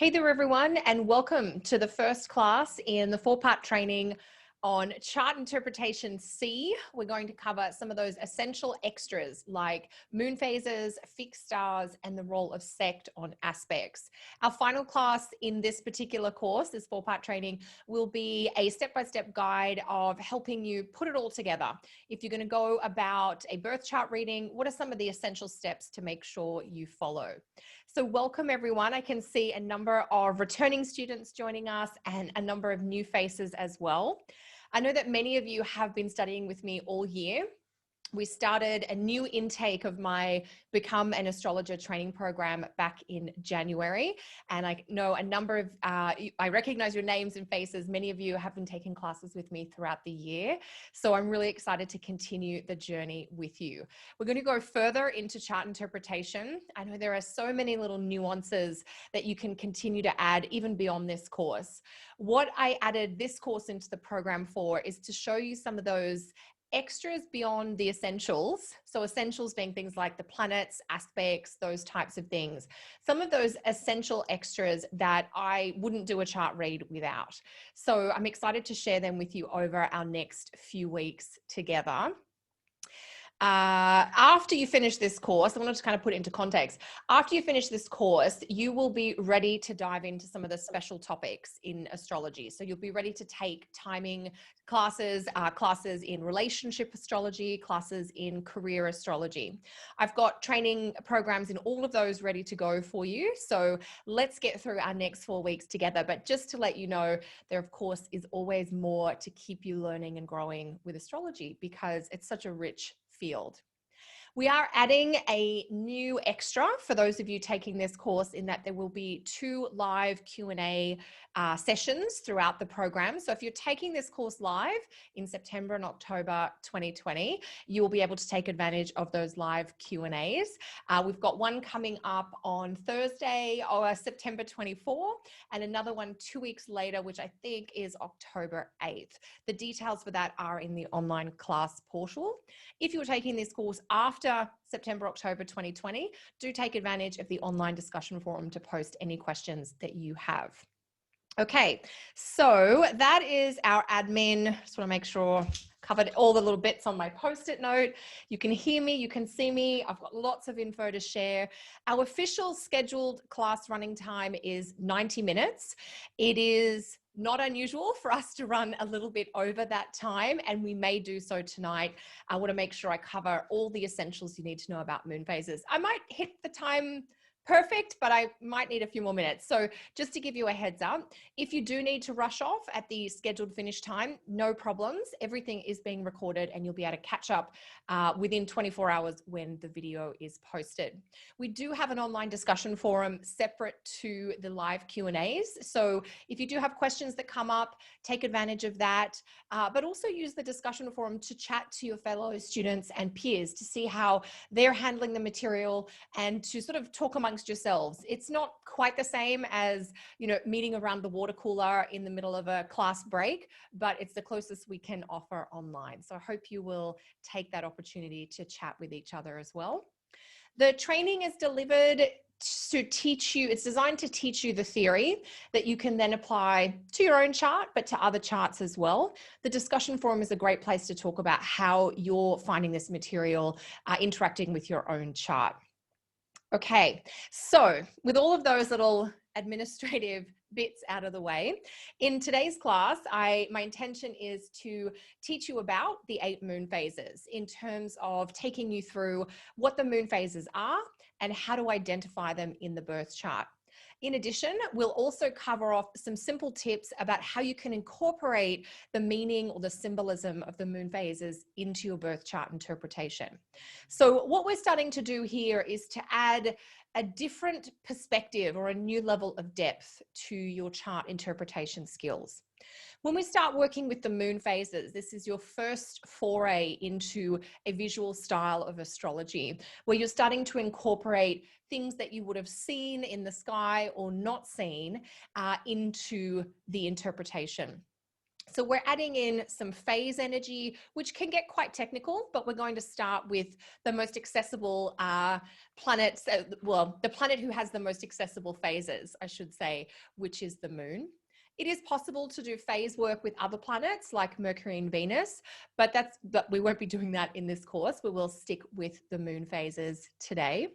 Hey there, everyone, and welcome to the first class in the four-part training on chart interpretation C. We're going to cover some of those essential extras like moon phases, fixed stars, and the role of sect on aspects. Our final class in this particular course, this four-part training, will be a step-by-step guide of helping you put it all together. If you're going to go about a birth chart reading, what are some of the essential steps to make sure you follow? So welcome everyone. I can see a number of returning students joining us and a number of new faces as well. I know that many of you have been studying with me all year. We started a new intake of my Become an Astrologer training program back in January. And I know a number of, I recognize your names and faces. Many of you have been taking classes with me throughout the year. So I'm really excited to continue the journey with you. We're going to go further into chart interpretation. I know there are so many little nuances that you can continue to add even beyond this course. What I added this course into the program for is to show you some of those extras beyond the essentials. So essentials being things like the planets, aspects, those types of things. Some of those essential extras that I wouldn't do a chart read without. So I'm excited to share them with you over our next few weeks together. After you finish this course, I wanted to kind of put it into context. After you finish this course, you will be ready to dive into some of the special topics in astrology. So you'll be ready to take timing classes, classes in relationship astrology, classes in career astrology. I've got training programs in all of those ready to go for you. So let's get through our next 4 weeks together. But just to let you know, there of course is always more to keep you learning and growing with astrology because it's such a rich field. We are adding a new extra for those of you taking this course in that there will be 2 live Q&A sessions throughout the program. So if you're taking this course live in September and October 2020, you will be able to take advantage of those live Q&As. We've got one coming up on Thursday, September 24, and another one 2 weeks later, which I think is October 8th. The details for that are in the online class portal. If you're taking this course after September, October 2020, do take advantage of the online discussion forum to post any questions that you have. Okay, so that is our admin. Just want to make sure covered all the little bits on my post-it note. You can hear me, you can see me. I've got lots of info to share. Our official scheduled class running time is 90 minutes. It is not unusual for us to run a little bit over that time, and we may do so tonight. I want to make sure I cover all the essentials you need to know about moon phases. I might hit the time perfect, but I might need a few more minutes. So just to give you a heads up, if you do need to rush off at the scheduled finish time, no problems. Everything is being recorded and you'll be able to catch up within 24 hours when the video is posted. We do have an online discussion forum separate to the live Q&As. So if you do have questions that come up, take advantage of that, but also use the discussion forum to chat to your fellow students and peers to see how they're handling the material and to sort of talk amongst yourselves. It's not quite the same as, you know, meeting around the water cooler in the middle of a class break, but it's the closest we can offer online. So I hope you will take that opportunity to chat with each other as well. The training is delivered to teach you, it's designed to teach you the theory that you can then apply to your own chart, but to other charts as well. The discussion forum is a great place to talk about how you're finding this material interacting with your own chart. Okay, so with all of those little administrative bits out of the way, in today's class, my intention is to teach you about the 8 moon phases in terms of taking you through what the moon phases are and how to identify them in the birth chart. In addition, we'll also cover off some simple tips about how you can incorporate the meaning or the symbolism of the moon phases into your birth chart interpretation. So what we're starting to do here is to add a different perspective or a new level of depth to your chart interpretation skills. When we start working with the moon phases, this is your first foray into a visual style of astrology, where you're starting to incorporate things that you would have seen in the sky or not seen into the interpretation. So we're adding in some phase energy, which can get quite technical, but we're going to start with the most accessible planets, well, the planet who has the most accessible phases, I should say, which is the moon. It is possible to do phase work with other planets like Mercury and Venus, but we won't be doing that in this course. We will stick with the moon phases today.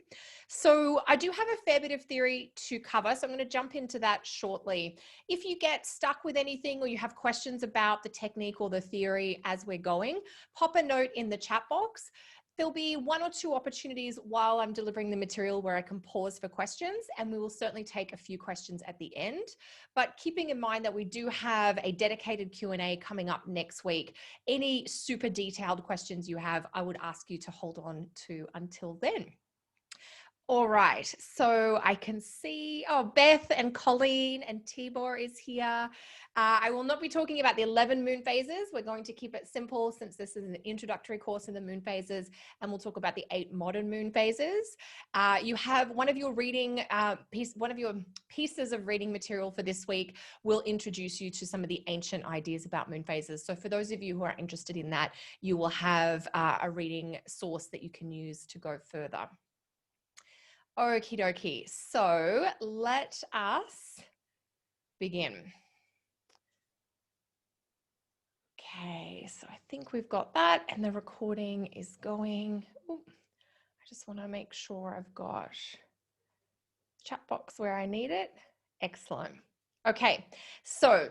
So I do have a fair bit of theory to cover, so I'm going to jump into that shortly. If you get stuck with anything or you have questions about the technique or the theory as we're going, pop a note in the chat box. There'll be 1 or 2 opportunities while I'm delivering the material where I can pause for questions, and we will certainly take a few questions at the end. But keeping in mind that we do have a dedicated Q&A coming up next week, any super detailed questions you have, I would ask you to hold on to until then. All right, so I can see, oh, Beth and Colleen and Tibor is here. I will not be talking about the 11 moon phases. We're going to keep it simple since this is an introductory course in the moon phases, and we'll talk about the 8 modern moon phases. You have one of your reading one of your pieces of reading material for this week will introduce you to some of the ancient ideas about moon phases. So for those of you who are interested in that, you will have a reading source that you can use to go further. Okie dokie. So let us begin. Okay, so I think we've got that and the recording is going. Ooh, I just want to make sure I've got chat box where I need it. Excellent. Okay, so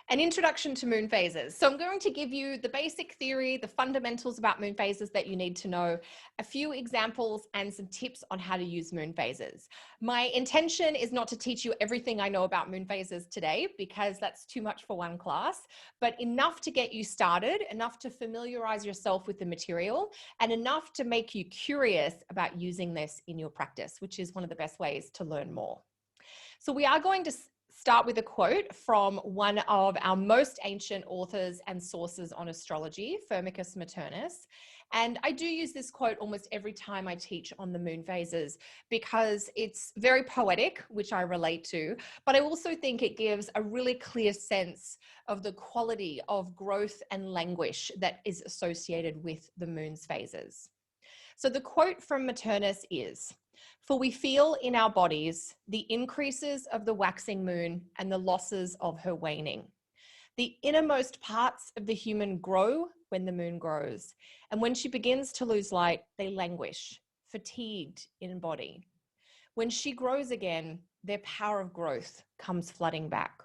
an introduction to moon phases. So I'm going to give you the basic theory, the fundamentals about moon phases that you need to know, a few examples and some tips on how to use moon phases. My intention is not to teach you everything I know about moon phases today because that's too much for one class, but enough to get you started, enough to familiarize yourself with the material, and enough to make you curious about using this in your practice, which is one of the best ways to learn more. So we are going to start with a quote from one of our most ancient authors and sources on astrology, Firmicus Maternus. And I do use this quote almost every time I teach on the moon phases because it's very poetic, which I relate to, but I also think it gives a really clear sense of the quality of growth and languish that is associated with the moon's phases. So the quote from Maternus is, "For we feel in our bodies the increases of the waxing moon and the losses of her waning. The innermost parts of the human grow when the moon grows, and when she begins to lose light, they languish, fatigued in body. When she grows again, their power of growth comes flooding back."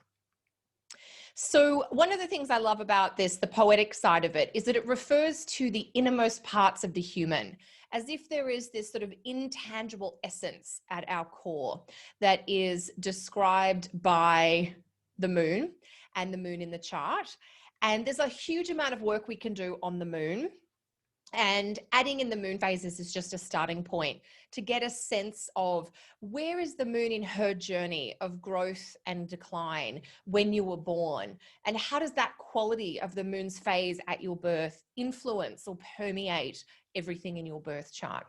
So one of the things I love about this, the poetic side of it, is that it refers to the innermost parts of the human, as if there is this sort of intangible essence at our core that is described by the moon and the moon in the chart. And there's a huge amount of work we can do on the moon. And adding in the moon phases is just a starting point to get a sense of where is the moon in her journey of growth and decline when you were born, and how does that quality of the moon's phase at your birth influence or permeate everything in your birth chart.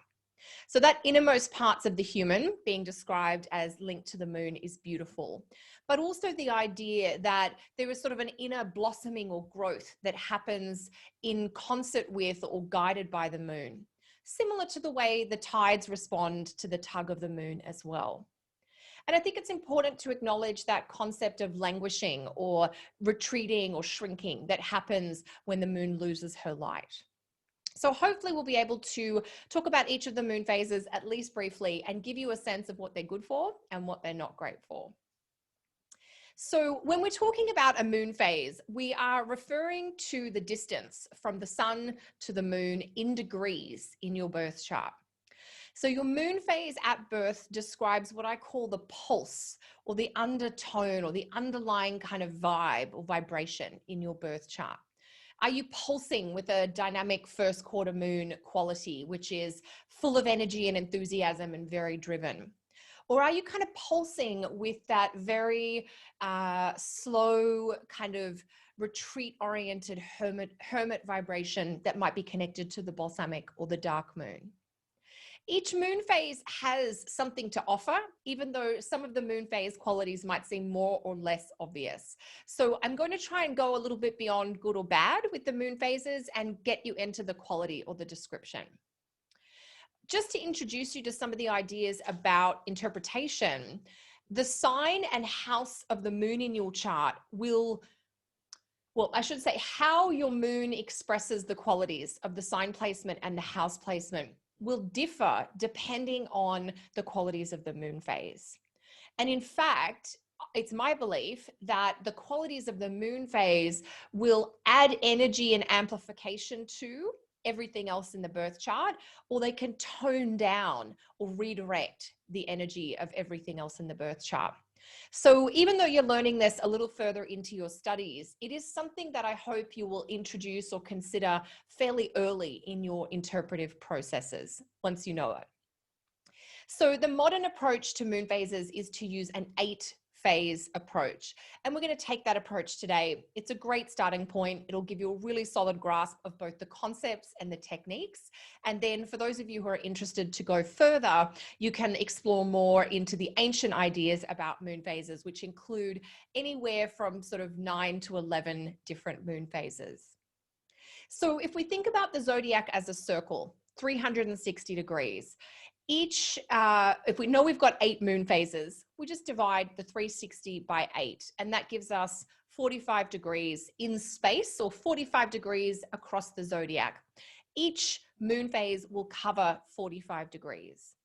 So that innermost parts of the human being described as linked to the moon is beautiful, but also the idea that there is sort of an inner blossoming or growth that happens in concert with or guided by the moon, similar to the way the tides respond to the tug of the moon as well. And I think it's important to acknowledge that concept of languishing or retreating or shrinking that happens when the moon loses her light. So hopefully we'll be able to talk about each of the moon phases at least briefly and give you a sense of what they're good for and what they're not great for. So when we're talking about a moon phase, we are referring to the distance from the sun to the moon in degrees in your birth chart. So your moon phase at birth describes what I call the pulse or the undertone or the underlying kind of vibe or vibration in your birth chart. Are you pulsing with a dynamic first quarter moon quality, which is full of energy and enthusiasm and very driven? Or are you kind of pulsing with that very slow kind of retreat-oriented hermit vibration that might be connected to the balsamic or the dark moon? Each moon phase has something to offer, even though some of the moon phase qualities might seem more or less obvious. So I'm going to try and go a little bit beyond good or bad with the moon phases and get you into the quality or the description. Just to introduce you to some of the ideas about interpretation, the sign and house of the moon in your chart will, well, I should say how your moon expresses the qualities of the sign placement and the house placement will differ depending on the qualities of the moon phase. And in fact, it's my belief that the qualities of the moon phase will add energy and amplification to everything else in the birth chart, or they can tone down or redirect the energy of everything else in the birth chart. So even though you're learning this a little further into your studies, it is something that I hope you will introduce or consider fairly early in your interpretive processes once you know it. So the modern approach to moon phases is to use an 8-phase approach. And we're going to take that approach today. It's a great starting point. It'll give you a really solid grasp of both the concepts and the techniques. And then for those of you who are interested to go further, you can explore more into the ancient ideas about moon phases, which include anywhere from sort of 9 to 11 different moon phases. So if we think about the zodiac as a circle, 360 degrees, if we know we've got 8 moon phases, we just divide the 360 by 8, and that gives us 45 degrees in space, or 45 degrees across the zodiac. Each moon phase will cover 45 degrees.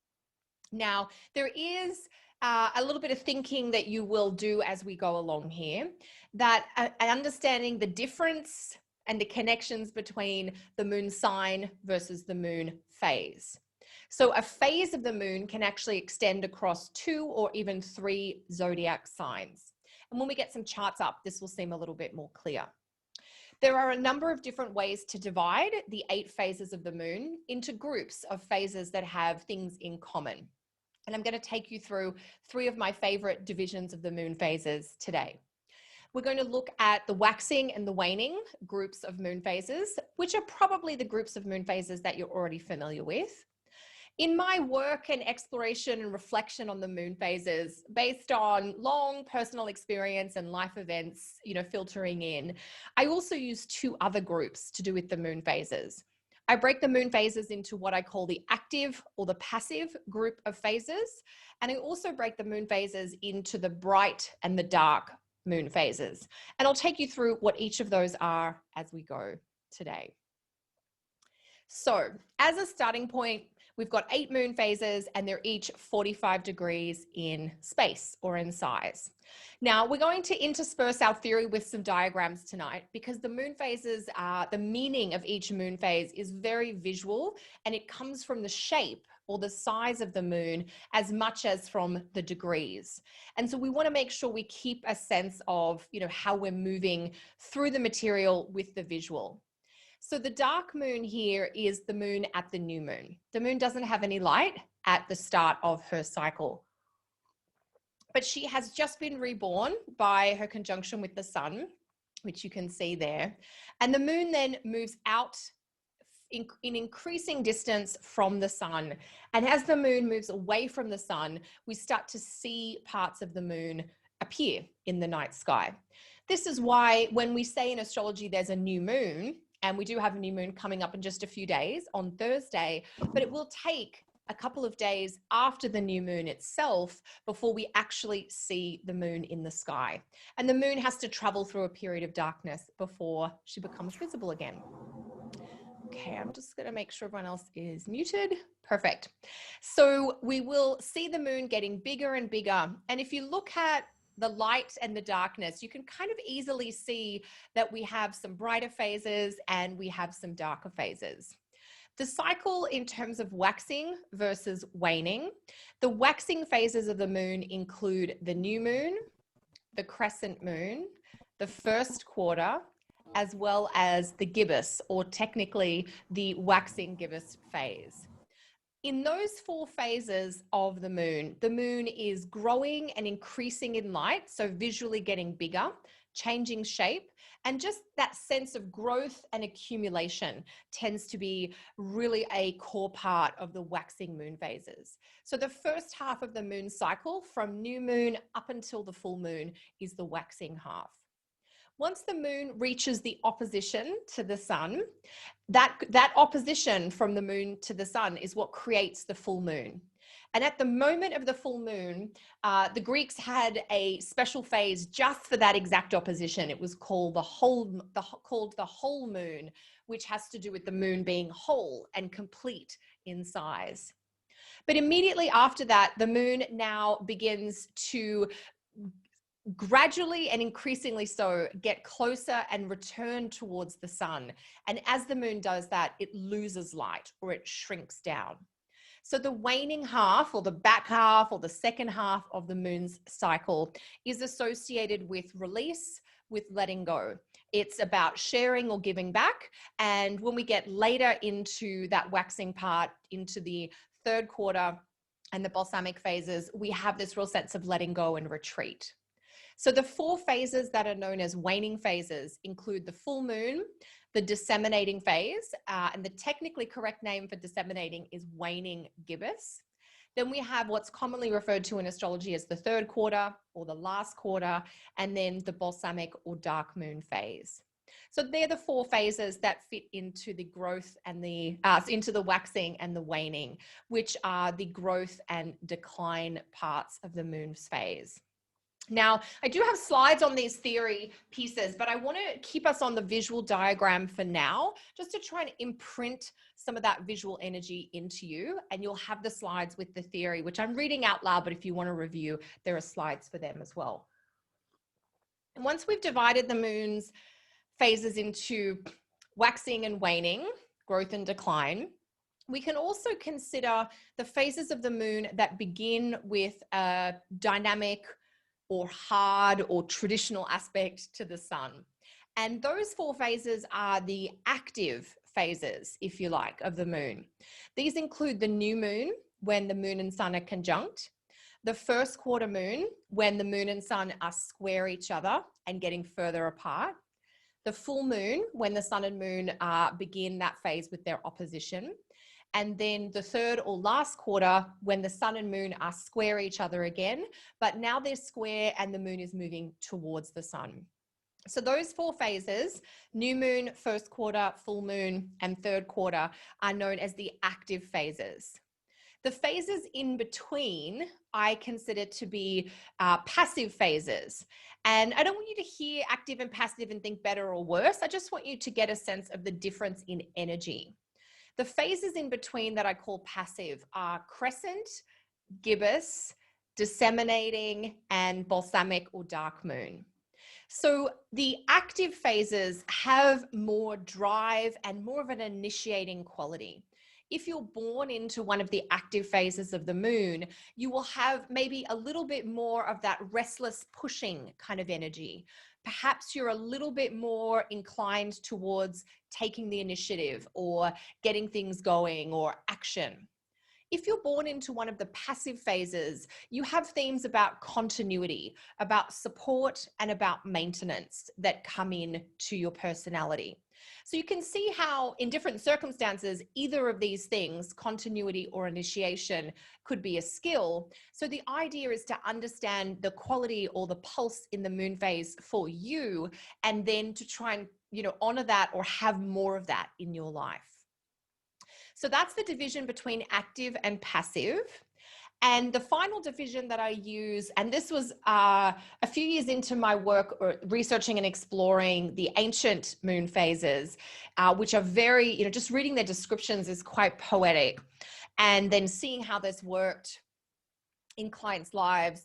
Now, there is a little bit of thinking that you will do as we go along here, that understanding the difference and the connections between the moon sign versus the moon phase. So a phase of the moon can actually extend across 2 or even 3 zodiac signs. And when we get some charts up, this will seem a little bit more clear. There are a number of different ways to divide the 8 phases of the moon into groups of phases that have things in common. And I'm going to take you through 3 of my favorite divisions of the moon phases today. We're going to look at the waxing and the waning groups of moon phases, which are probably the groups of moon phases that you're already familiar with. In my work and exploration and reflection on the moon phases, based on long personal experience and life events, filtering in, I also use 2 other groups to do with the moon phases. I break the moon phases into what I call the active or the passive group of phases. And I also break the moon phases into the bright and the dark moon phases. And I'll take you through what each of those are as we go today. So as a starting point, we've got 8 moon phases, and they're each 45 degrees in space or in size. Now, we're going to intersperse our theory with some diagrams tonight, because the moon phases the meaning of each moon phase is very visual, and it comes from the shape or the size of the moon as much as from the degrees. And so we want to make sure we keep a sense of, how we're moving through the material with the visual. So the dark moon here is the moon at the new moon. The moon doesn't have any light at the start of her cycle, but she has just been reborn by her conjunction with the sun, which you can see there. And the moon then moves out in increasing distance from the sun. And as the moon moves away from the sun, we start to see parts of the moon appear in the night sky. This is why when we say in astrology there's a new moon, and we do have a new moon coming up in just a few days on Thursday, but it will take a couple of days after the new moon itself before we actually see the moon in the sky. And the moon has to travel through a period of darkness before she becomes visible again. Okay, I'm just going to make sure everyone else is muted. Perfect. So we will see the moon getting bigger and bigger. And if you look at the light and the darkness, you can kind of easily see that we have some brighter phases and we have some darker phases. The cycle in terms of waxing versus waning, the waxing phases of the moon include the new moon, the crescent moon, the first quarter, as well as the gibbous, or technically the waxing gibbous phase. In those 4 phases of the moon is growing and increasing in light, so visually getting bigger, changing shape, and just that sense of growth and accumulation tends to be really a core part of the waxing moon phases. So the first half of the moon cycle, from new moon up until the full moon, is the waxing half. Once the moon reaches the opposition to the sun, that opposition from the moon to the sun is what creates the full moon. And at the moment of the full moon, the Greeks had a special phase just for that exact opposition. It was called the whole moon, which has to do with the moon being whole and complete in size. But immediately after that, the moon now begins to gradually and increasingly so get closer and return towards the sun. And as the moon does that, it loses light or it shrinks down. So the waning half, or the back half, or the second half of the moon's cycle is associated with release, with letting go. It's about sharing or giving back. And when we get later into that waxing part, into the third quarter and the balsamic phases, we have this real sense of letting go and retreat. So the 4 phases that are known as waning phases include the full moon, the disseminating phase, and the technically correct name for disseminating is waning gibbous. Then we have what's commonly referred to in astrology as the third quarter or the last quarter, and then the balsamic or dark moon phase. So they're the 4 phases that fit into the growth and into the waxing and the waning, which are the growth and decline parts of the moon's phase. Now, I do have slides on these theory pieces, but I want to keep us on the visual diagram for now, just to try and imprint some of that visual energy into you. And you'll have the slides with the theory, which I'm reading out loud, but if you want to review, there are slides for them as well. And once we've divided the moon's phases into waxing and waning, growth and decline, we can also consider the phases of the moon that begin with a dynamic or hard or traditional aspect to the sun. And those 4 phases are the active phases, if you like, of the moon. These include the new moon, when the moon and sun are conjunct, the first quarter moon, when the moon and sun are square each other and getting further apart, the full moon, when the sun and moon begin that phase with their opposition, and then the third or last quarter, when the sun and moon are square each other again, but now they're square and the moon is moving towards the sun. So those 4 phases, new moon, first quarter, full moon, and third quarter, are known as the active phases. The phases in between, I consider to be passive phases. And I don't want you to hear active and passive and think better or worse. I just want you to get a sense of the difference in energy. The phases in between that I call passive are crescent, gibbous, disseminating, and balsamic or dark moon. So the active phases have more drive and more of an initiating quality. If you're born into one of the active phases of the moon, you will have maybe a little bit more of that restless pushing kind of energy. Perhaps you're a little bit more inclined towards taking the initiative or getting things going or action. If you're born into one of the passive phases, you have themes about continuity, about support, and about maintenance that come in to your personality. So you can see how in different circumstances, either of these things, continuity or initiation, could be a skill. So the idea is to understand the quality or the pulse in the moon phase for you, and then to try and, honor that or have more of that in your life. So that's the division between active and passive. And the final division that I use, and this was a few years into my work researching and exploring the ancient moon phases, which are very, just reading their descriptions is quite poetic. And then seeing how this worked in clients' lives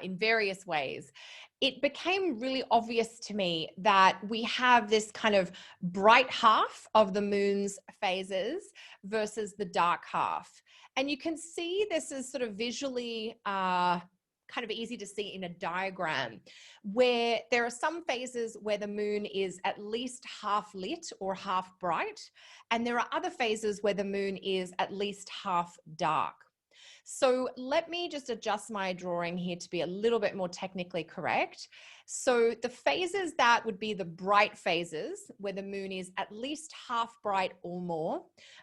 in various ways, it became really obvious to me that we have this kind of bright half of the moon's phases versus the dark half. And you can see this is sort of visually kind of easy to see in a diagram, where there are some phases where the moon is at least half lit or half bright, and there are other phases where the moon is at least half dark. So let me just adjust my drawing here to be a little bit more technically correct. So the phases that would be the bright phases, where the moon is at least half bright or more,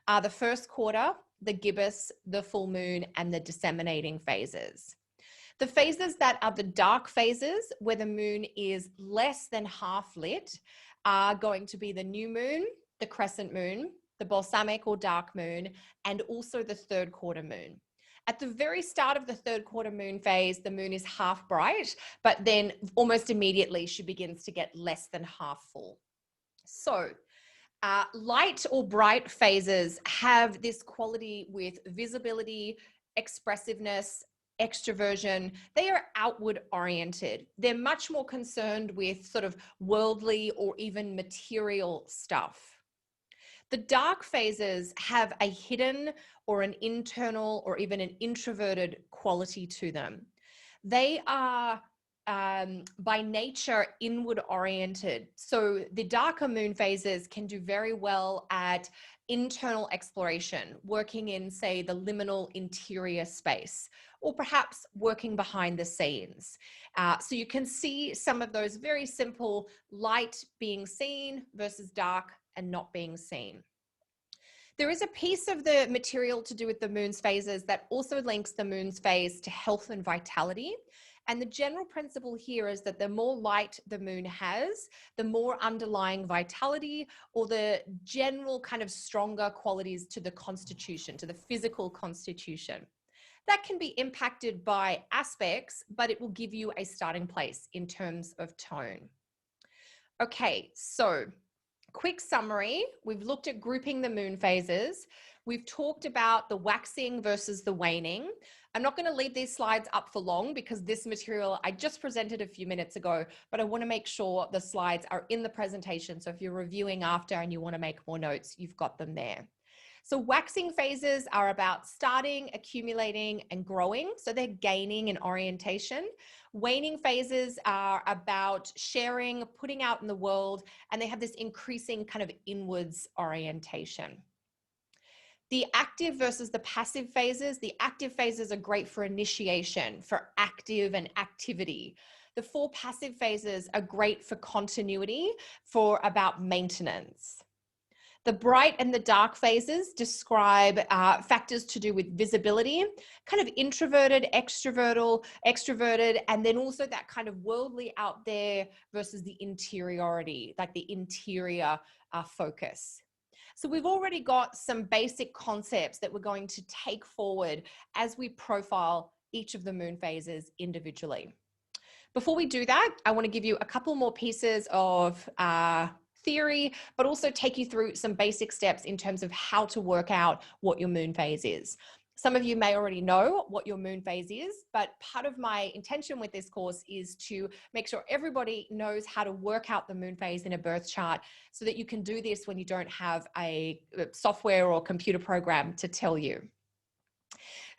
are the first quarter, the gibbous, the full moon, and the disseminating phases. The phases that are the dark phases, where the moon is less than half lit, are going to be the new moon, the crescent moon, the balsamic or dark moon, and also the third quarter moon. At the very start of the third quarter moon phase, the moon is half bright, but then almost immediately she begins to get less than half full. So light or bright phases have this quality with visibility, expressiveness, extroversion. They are outward oriented. They're much more concerned with sort of worldly or even material stuff. The dark phases have a hidden or an internal or even an introverted quality to them. They are by nature inward oriented. So the darker moon phases can do very well at internal exploration, working in, say, the liminal interior space, or perhaps working behind the scenes. So you can see some of those very simple light being seen versus dark and not being seen. There is a piece of the material to do with the moon's phases that also links the moon's phase to health and vitality. And the general principle here is that the more light the moon has, the more underlying vitality or the general kind of stronger qualities to the constitution, to the physical constitution. That can be impacted by aspects, but it will give you a starting place in terms of tone. Okay, so quick summary. We've looked at grouping the moon phases. We've talked about the waxing versus the waning. I'm not going to leave these slides up for long because this material I just presented a few minutes ago, but I want to make sure the slides are in the presentation. So if you're reviewing after and you want to make more notes, you've got them there. So waxing phases are about starting, accumulating, and growing. So they're gaining in orientation. Waning phases are about sharing, putting out in the world, and they have this increasing kind of inwards orientation. The active versus the passive phases. The active phases are great for initiation, for active and activity. The 4 passive phases are great for continuity, for about maintenance. The bright and the dark phases describe factors to do with visibility, kind of introverted, extroverted, and then also that kind of worldly out there versus the interiority, like the interior focus. So we've already got some basic concepts that we're going to take forward as we profile each of the moon phases individually. Before we do that, I want to give you a couple more pieces of theory, but also take you through some basic steps in terms of how to work out what your moon phase is. Some of you may already know what your moon phase is, but part of my intention with this course is to make sure everybody knows how to work out the moon phase in a birth chart so that you can do this when you don't have a software or computer program to tell you.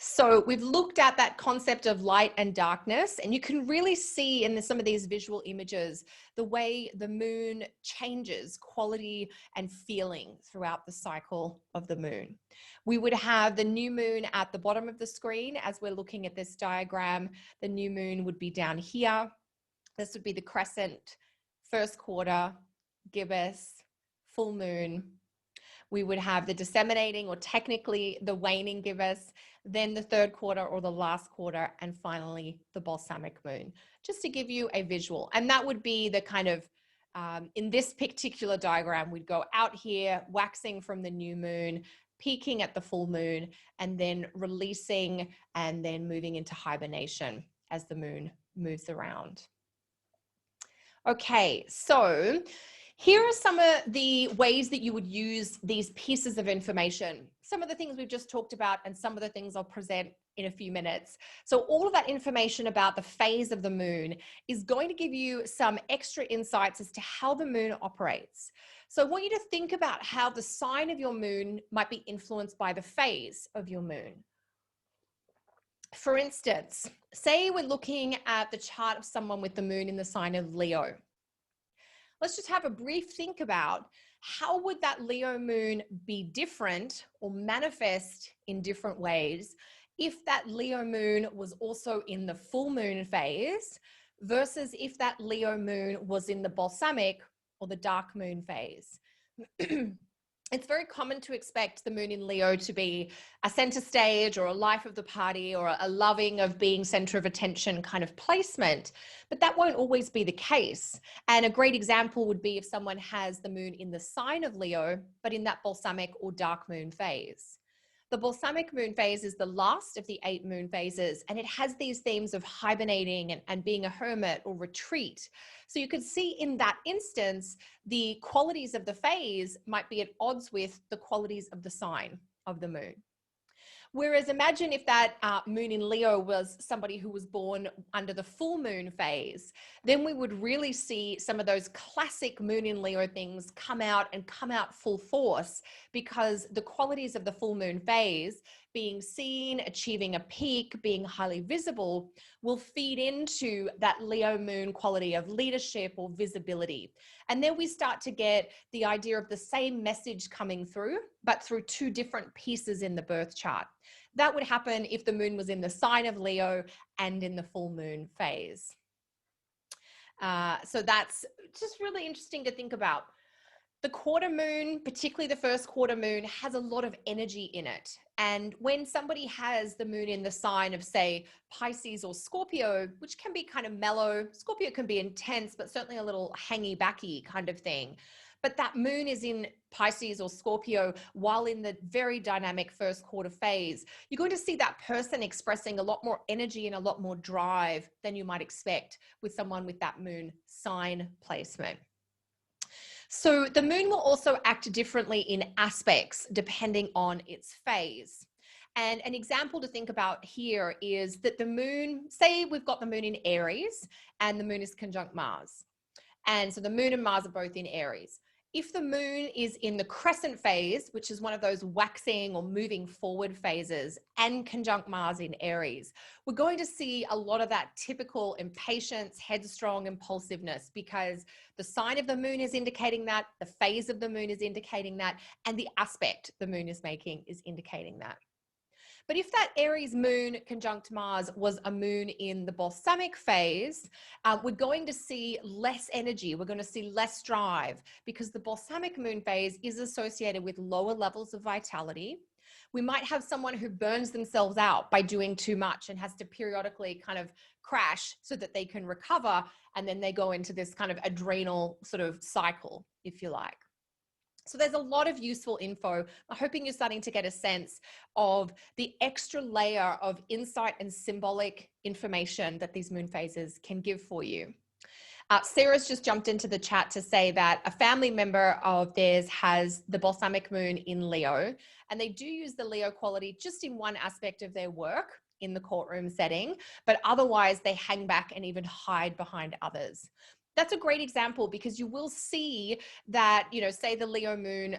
So we've looked at that concept of light and darkness, and you can really see in some of these visual images the way the moon changes quality and feeling throughout the cycle of the moon. We would have the new moon at the bottom of the screen as we're looking at this diagram. The new moon would be down here. This would be the crescent, first quarter, gibbous, full moon. We would have the disseminating or technically the waning gibbous, then the third quarter or the last quarter, and finally the balsamic moon, just to give you a visual. And that would be the kind of, in this particular diagram, we'd go out here, waxing from the new moon, peaking at the full moon, and then releasing and then moving into hibernation as the moon moves around. Okay, so here are some of the ways that you would use these pieces of information. Some of the things we've just talked about and some of the things I'll present in a few minutes. So all of that information about the phase of the moon is going to give you some extra insights as to how the moon operates. So I want you to think about how the sign of your moon might be influenced by the phase of your moon. For instance, say we're looking at the chart of someone with the moon in the sign of Leo. Let's just have a brief think about how would that Leo moon be different or manifest in different ways if that Leo moon was also in the full moon phase versus if that Leo moon was in the balsamic or the dark moon phase. It's very common to expect the moon in Leo to be a center stage or a life of the party or a loving of being center of attention kind of placement, but that won't always be the case. And a great example would be if someone has the moon in the sign of Leo, but in that balsamic or dark moon phase. The balsamic moon phase is the last of the 8 moon phases, and it has these themes of hibernating and being a hermit or retreat. So you could see in that instance, the qualities of the phase might be at odds with the qualities of the sign of the moon. Whereas imagine if that moon in Leo was somebody who was born under the full moon phase, then we would really see some of those classic moon in Leo things come out full force, because the qualities of the full moon phase, being seen, achieving a peak, being highly visible, will feed into that Leo moon quality of leadership or visibility. And then we start to get the idea of the same message coming through, but through 2 different pieces in the birth chart. That would happen if the moon was in the sign of Leo and in the full moon phase. So that's just really interesting to think about. The quarter moon, particularly the first quarter moon, has a lot of energy in it. And when somebody has the moon in the sign of, say, Pisces or Scorpio, which can be kind of mellow, Scorpio can be intense, but certainly a little hangy-backy kind of thing. But that moon is in Pisces or Scorpio while in the very dynamic first quarter phase. You're going to see that person expressing a lot more energy and a lot more drive than you might expect with someone with that moon sign placement. So the moon will also act differently in aspects depending on its phase. And an example to think about here is that the moon, say we've got the moon in Aries and the moon is conjunct Mars. And so the moon and Mars are both in Aries. If the moon is in the crescent phase, which is one of those waxing or moving forward phases, and conjunct Mars in Aries, we're going to see a lot of that typical impatience, headstrong impulsiveness, because the sign of the moon is indicating that, the phase of the moon is indicating that, and the aspect the moon is making is indicating that. But if that Aries moon conjunct Mars was a moon in the balsamic phase, we're going to see less energy. We're going to see less drive, because the balsamic moon phase is associated with lower levels of vitality. We might have someone who burns themselves out by doing too much and has to periodically kind of crash so that they can recover. And then they go into this kind of adrenal sort of cycle, if you like. So there's a lot of useful info. I'm hoping you're starting to get a sense of the extra layer of insight and symbolic information that these moon phases can give for you. Sarah's just jumped into the chat to say that a family member of theirs has the balsamic moon in Leo, and they do use the Leo quality just in one aspect of their work in the courtroom setting, but otherwise they hang back and even hide behind others. That's a great example, because you will see that, you know, say the Leo moon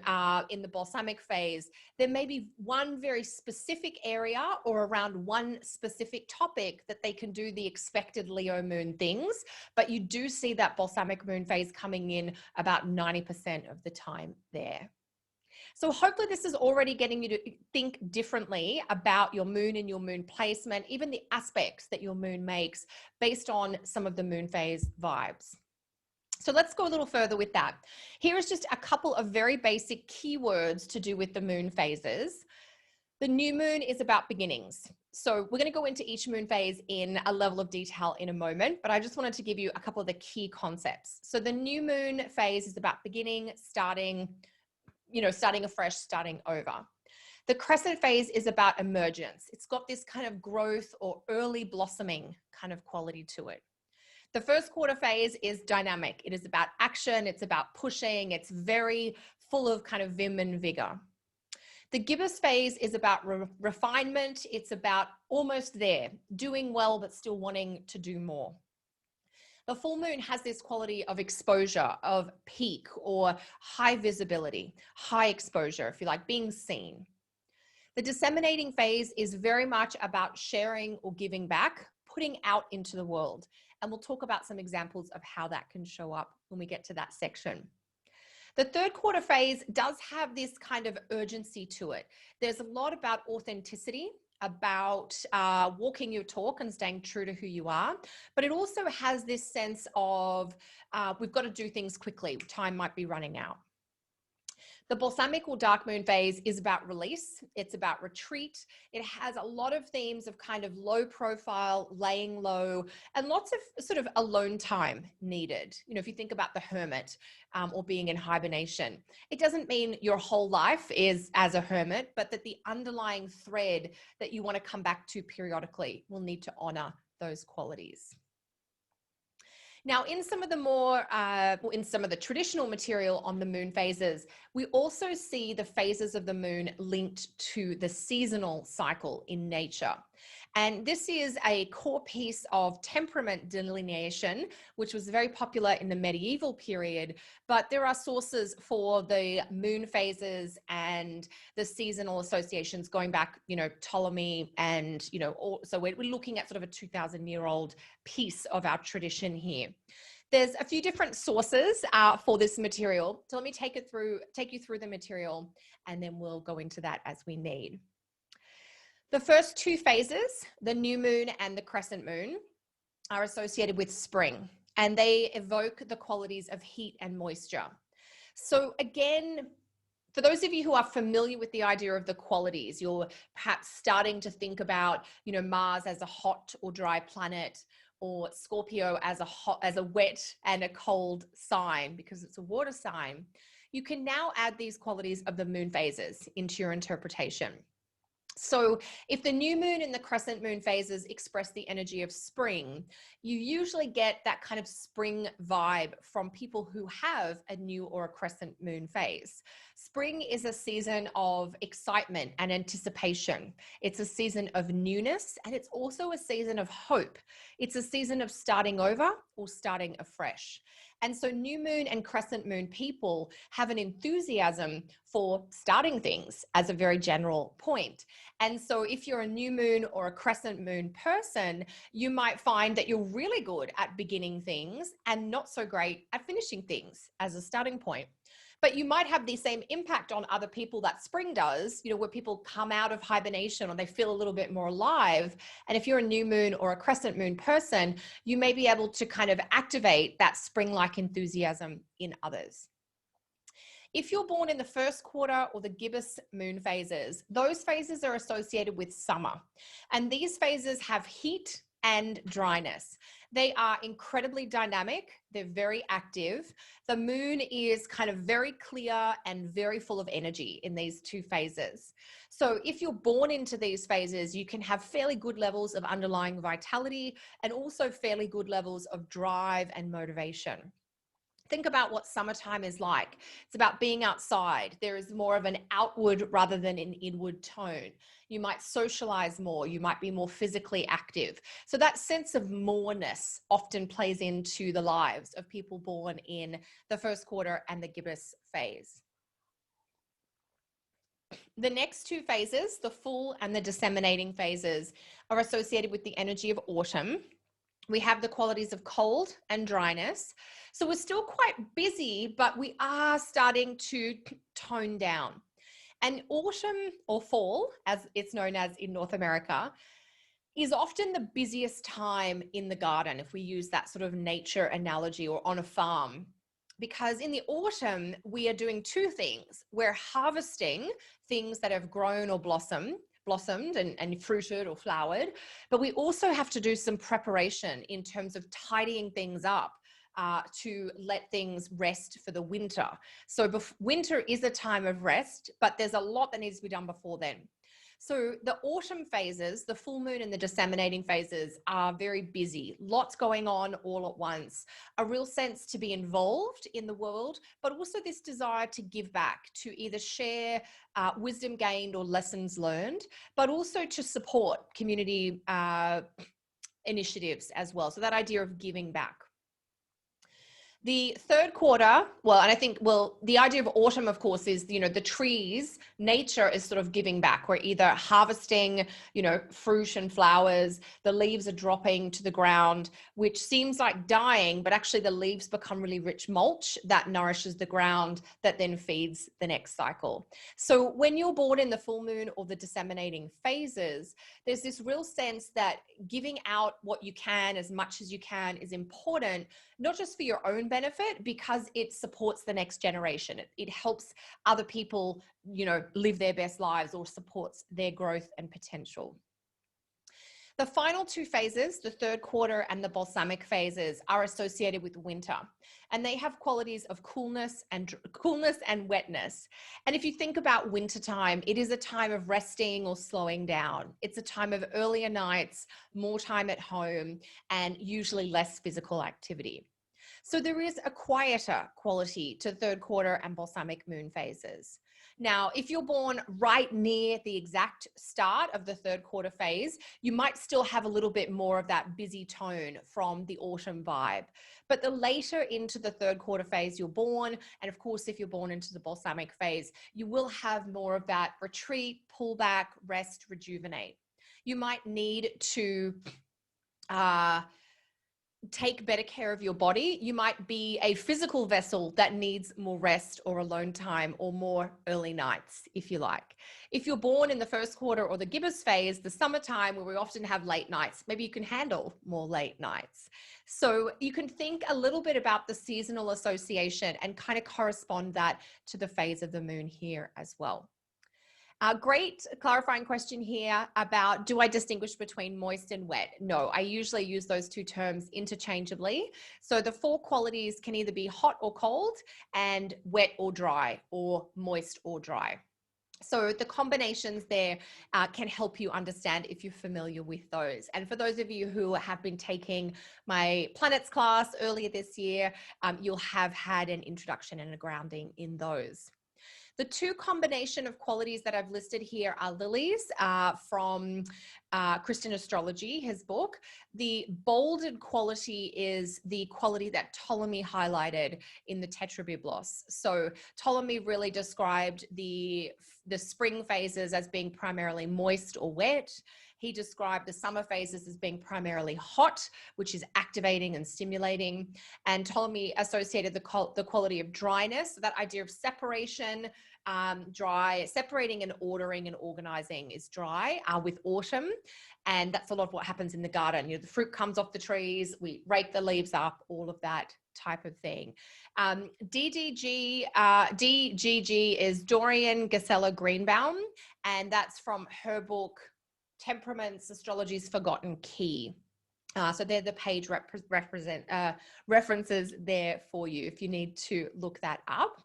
in the balsamic phase, there may be one very specific area or around one specific topic that they can do the expected Leo moon things, but you do see that balsamic moon phase coming in about 90% of the time there. So hopefully this is already getting you to think differently about your moon and your moon placement, even the aspects that your moon makes based on some of the moon phase vibes. So let's go a little further with that. Here is just a couple of very basic keywords to do with the moon phases. The new moon is about beginnings. So we're going to go into each moon phase in a level of detail in a moment, but I just wanted to give you a couple of the key concepts. So the new moon phase is about beginning, starting, starting afresh, starting over. The crescent phase is about emergence. It's got this kind of growth or early blossoming kind of quality to it. The first quarter phase is dynamic. It is about action. It's about pushing. It's very full of kind of vim and vigor. The gibbous phase is about refinement. It's about almost there, doing well, but still wanting to do more. The full moon has this quality of exposure, of peak or high visibility, high exposure, if you like, being seen. The disseminating phase is very much about sharing or giving back, putting out into the world. And we'll talk about some examples of how that can show up when we get to that section. The third quarter phase does have this kind of urgency to it. There's a lot about authenticity, about walking your talk and staying true to who you are. But it also has this sense of we've got to do things quickly. Time might be running out. The balsamic or dark moon phase is about release. It's about retreat. It has a lot of themes of kind of low profile, laying low, and lots of sort of alone time needed. You know, if you think about the hermit or being in hibernation, it doesn't mean your whole life is as a hermit, but that the underlying thread that you want to come back to periodically will need to honor those qualities. Now, in some of the more, in some of the traditional material on the moon phases, we also see the phases of the moon linked to the seasonal cycle in nature. And this is a core piece of temperament delineation, which was very popular in the medieval period. But there are sources for the moon phases and the seasonal associations going back, you know, Ptolemy and, you know, so we're looking at sort of a 2,000-year-old piece of our tradition here. There's a few different sources for this material. So let me take you through the material, and then we'll go into that as we need. The first two phases, the new moon and the crescent moon, are associated with spring, and they evoke the qualities of heat and moisture. So again, for those of you who are familiar with the idea of the qualities, you're perhaps starting to think about, you know, Mars as a hot or dry planet, or Scorpio as a wet and a cold sign because it's a water sign. You can now add these qualities of the moon phases into your interpretation. So if the new moon and the crescent moon phases express the energy of spring, you usually get that kind of spring vibe from people who have a new or a crescent moon phase. Spring is a season of excitement and anticipation. It's a season of newness, and it's also a season of hope. It's a season of starting over or starting afresh. And so new moon and crescent moon people have an enthusiasm for starting things as a very general point. And so if you're a new moon or a crescent moon person, you might find that you're really good at beginning things and not so great at finishing things as a starting point. But you might have the same impact on other people that spring does, you know, where people come out of hibernation or they feel a little bit more alive. And if you're a new moon or a crescent moon person, you may be able to kind of activate that spring-like enthusiasm in others. If you're born in the first quarter or the gibbous moon phases, those phases are associated with summer. And these phases have heat and dryness. They are incredibly dynamic. They're very active. The moon is kind of very clear and very full of energy in these two phases. So if you're born into these phases, you can have fairly good levels of underlying vitality and also fairly good levels of drive and motivation. Think about what summertime is like. It's about being outside. There is more of an outward rather than an inward tone. You might socialize more. You might be more physically active. So that sense of moreness often plays into the lives of people born in the first quarter and the gibbous phase. The next two phases, the full and the disseminating phases, are associated with the energy of autumn. We have the qualities of cold and dryness. So we're still quite busy, but we are starting to tone down. And autumn or fall, as it's known as in North America, is often the busiest time in the garden, if we use that sort of nature analogy, or on a farm. Because in the autumn, we are doing two things. We're harvesting things that have grown or blossomed and fruited or flowered, but we also have to do some preparation in terms of tidying things up to let things rest for the winter. So winter is a time of rest, but there's a lot that needs to be done before then. So the autumn phases, the full moon and the disseminating phases, are very busy. Lots going on all at once. A real sense to be involved in the world, but also this desire to give back, to either share wisdom gained or lessons learned, but also to support community initiatives as well. So that idea of giving back. The third quarter, well, and I think, well, the idea of autumn, of course, is, you know, the trees, nature is sort of giving back. We're either harvesting, you know, fruit and flowers, the leaves are dropping to the ground, which seems like dying, but actually the leaves become really rich mulch that nourishes the ground, that then feeds the next cycle. So when you're born in the full moon or the disseminating phases, there's this real sense that giving out what you can, as much as you can, is important, not just for your own benefit, because it supports the next generation. It helps other people, you know, live their best lives, or supports their growth and potential. The final two phases, the third quarter and the balsamic phases, are associated with winter, and they have qualities of coolness and wetness. And if you think about wintertime, it is a time of resting or slowing down. It's a time of earlier nights, more time at home, and usually less physical activity. So there is a quieter quality to third quarter and balsamic moon phases. Now, if you're born right near the exact start of the third quarter phase, you might still have a little bit more of that busy tone from the autumn vibe. But the later into the third quarter phase you're born, and of course, if you're born into the balsamic phase, you will have more of that retreat, pull back, rest, rejuvenate. You might need to take better care of your body. You might be a physical vessel that needs more rest or alone time, or more early nights, if you like. If you're born in the first quarter or the gibbous phase, the summertime, where we often have late nights, maybe you can handle more late nights. So you can think a little bit about the seasonal association and kind of correspond that to the phase of the moon here as well. Great clarifying question here about, do I distinguish between moist and wet? No, I usually use those two terms interchangeably. So the four qualities can either be hot or cold, and wet or dry, or moist or dry. So the combinations there can help you understand if you're familiar with those. And for those of you who have been taking my planets class earlier this year, you'll have had an introduction and a grounding in those. The two combination of qualities that I've listed here are lilies from Christian Astrology, his book. The bolded quality is the quality that Ptolemy highlighted in the Tetrabiblos. So Ptolemy really described the spring phases as being primarily moist or wet. He described the summer phases as being primarily hot, which is activating and stimulating. And Ptolemy associated the quality of dryness, so that idea of separation, dry, separating and ordering and organizing is dry, with autumn. And that's a lot of what happens in the garden. You know, the fruit comes off the trees, we rake the leaves up, all of that type of thing. DGG is Dorian Gisela Greenbaum, and that's from her book, Temperaments, Astrology's Forgotten Key. So they're the page references there for you if you need to look that up.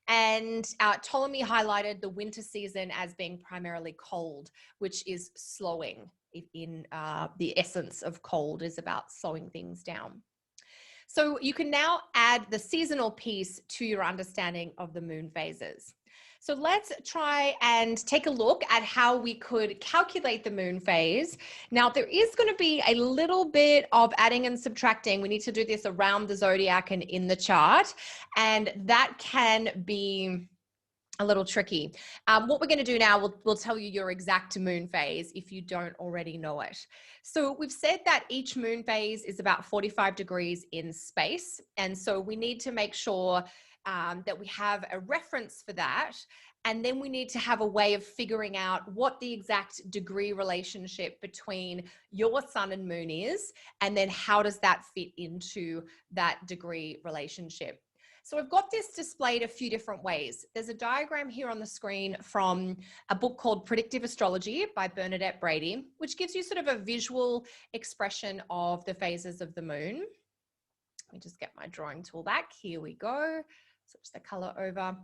And Ptolemy highlighted the winter season as being primarily cold, which is slowing. In the essence of cold is about slowing things down. So you can now add the seasonal piece to your understanding of the moon phases. So let's try and take a look at how we could calculate the moon phase. Now, there is going to be a little bit of adding and subtracting. We need to do this around the zodiac and in the chart, and that can be a little tricky. What we're going to do now, we'll tell you your exact moon phase if you don't already know it. So we've said that each moon phase is about 45 degrees in space. And so we need to make sure that we have a reference for that. And then we need to have a way of figuring out what the exact degree relationship between your sun and moon is, and then how does that fit into that degree relationship. So I've got this displayed a few different ways. There's a diagram here on the screen from a book called Predictive Astrology by Bernadette Brady, which gives you sort of a visual expression of the phases of the moon. Let me just get my drawing tool back. Here we go. Switch the color over.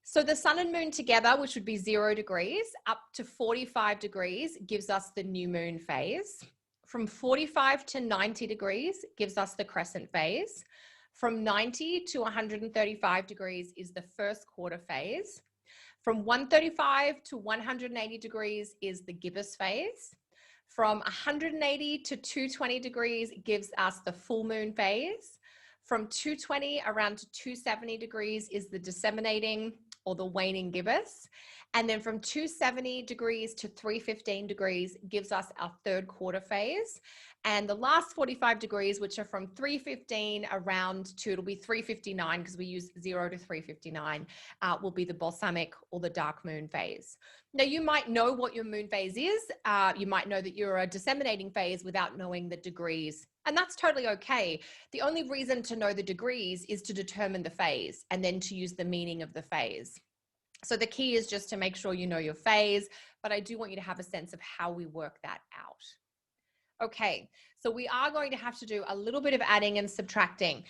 So the sun and moon together, which would be 0 degrees, up to 45 degrees gives us the new moon phase. From 45 to 90 degrees gives us the crescent phase. From 90 to 135 degrees is the first quarter phase. From 135 to 180 degrees is the gibbous phase. From 180 to 220 degrees gives us the full moon phase. From 220 around to 270 degrees is the disseminating or the waning gibbous. And then from 270 degrees to 315 degrees gives us our third quarter phase. And the last 45 degrees, which are from 315 around to, it'll be 359 because we use 0 to 359, will be the balsamic or the dark moon phase. Now, you might know what your moon phase is. You might know that you're a disseminating phase without knowing the degrees, and that's totally okay. The only reason to know the degrees is to determine the phase and then to use the meaning of the phase. So the key is just to make sure you know your phase, but I do want you to have a sense of how we work that out. Okay, so we are going to have to do a little bit of adding and subtracting.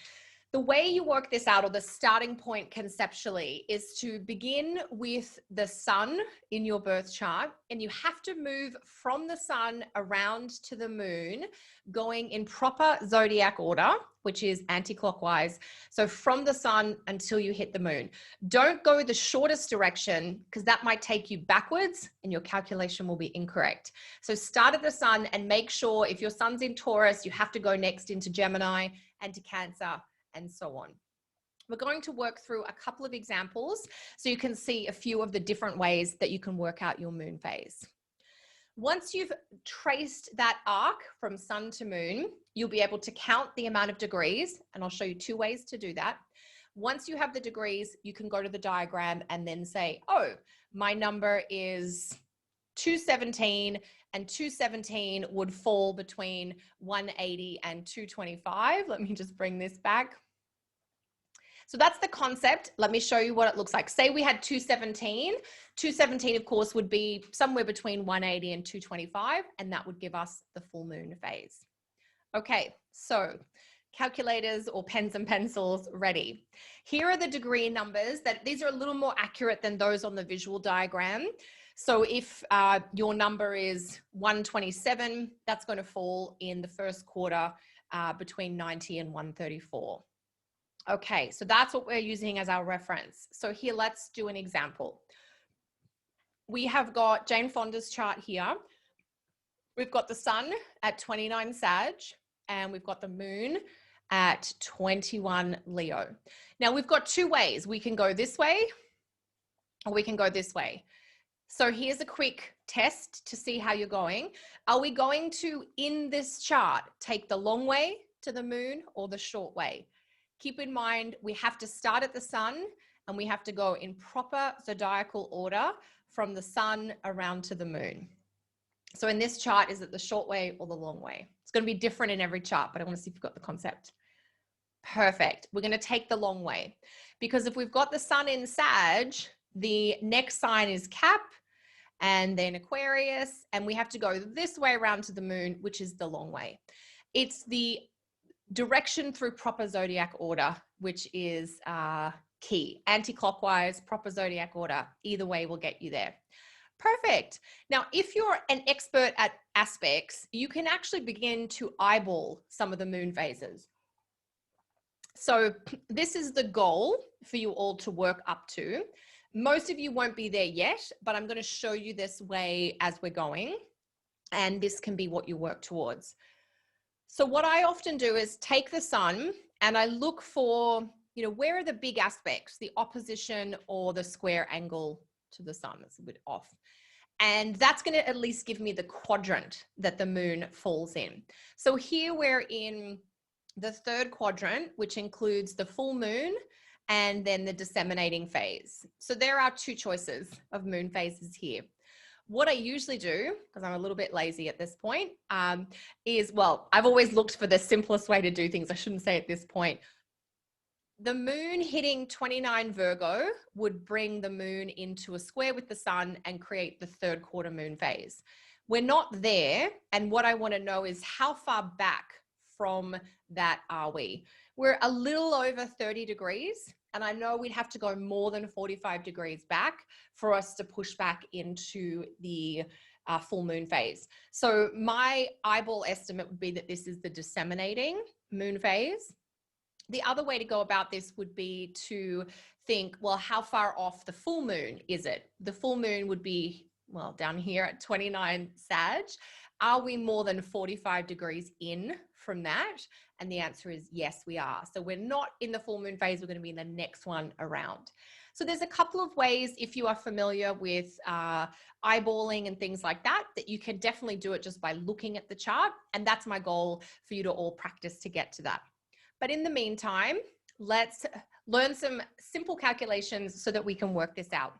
The way you work this out, or the starting point conceptually, is to begin with the sun in your birth chart, and you have to move from the sun around to the moon, going in proper zodiac order, which is anti-clockwise. So from the sun until you hit the moon. Don't go the shortest direction, because that might take you backwards and your calculation will be incorrect. So start at the sun and make sure if your sun's in Taurus, you have to go next into Gemini and to Cancer, and so on. We're going to work through a couple of examples so you can see a few of the different ways that you can work out your moon phase. Once you've traced that arc from sun to moon, you'll be able to count the amount of degrees, and I'll show you two ways to do that. Once you have the degrees, you can go to the diagram and then say, oh, my number is 217, and 217 would fall between 180 and 225. Let me just bring this back. So that's the concept. Let me show you what it looks like. Say we had 217. 217, of course, would be somewhere between 180 and 225, and that would give us the full moon phase. Okay, so calculators or pens and pencils ready. Here are the degree numbers. These are a little more accurate than those on the visual diagram. So if your number is 127, that's going to fall in the first quarter between 90 and 134. Okay, so that's what we're using as our reference. So here, let's do an example. We have got Jane Fonda's chart here. We've got the sun at 29 Sag, and we've got the moon at 21 Leo. Now we've got two ways. We can go this way or we can go this way. So here's a quick test to see how you're going. Are we going to, in this chart, take the long way to the moon or the short way? Keep in mind, we have to start at the sun and we have to go in proper zodiacal order from the sun around to the moon. So in this chart, is it the short way or the long way? It's going to be different in every chart, but I want to see if you've got the concept. Perfect. We're going to take the long way, because if we've got the sun in Sag, the next sign is Cap and then Aquarius, and we have to go this way around to the moon, which is the long way. It's the direction through proper zodiac order, which is key. Anti-clockwise, proper zodiac order, either way will get you there. Perfect. Now, if you're an expert at aspects, you can actually begin to eyeball some of the moon phases. So this is the goal for you all to work up to. Most of you won't be there yet, but I'm going to show you this way as we're going, and this can be what you work towards. So what I often do is take the sun and I look for, where are the big aspects, the opposition or the square angle to the sun. It's a bit off. And that's going to at least give me the quadrant that the moon falls in. So here we're in the third quadrant, which includes the full moon and then the disseminating phase. So there are two choices of moon phases here. What I usually do, because I'm a little bit lazy at this point, is, well, I've always looked for the simplest way to do things. I shouldn't say at this point. The moon hitting 29 Virgo would bring the moon into a square with the sun and create the third quarter moon phase. We're not there. And what I want to know is how far back from that are we? We're a little over 30 degrees. And I know we'd have to go more than 45 degrees back for us to push back into the full moon phase. So my eyeball estimate would be that this is the disseminating moon phase. The other way to go about this would be to think, well, how far off the full moon is it? The full moon would be, well, down here at 29 Sag. Are we more than 45 degrees in from that? And the answer is yes, we are. So we're not in the full moon phase. We're going to be in the next one around. So there's a couple of ways, if you are familiar with eyeballing and things like that, that you can definitely do it just by looking at the chart. And that's my goal for you to all practice to get to that. But in the meantime, let's learn some simple calculations so that we can work this out.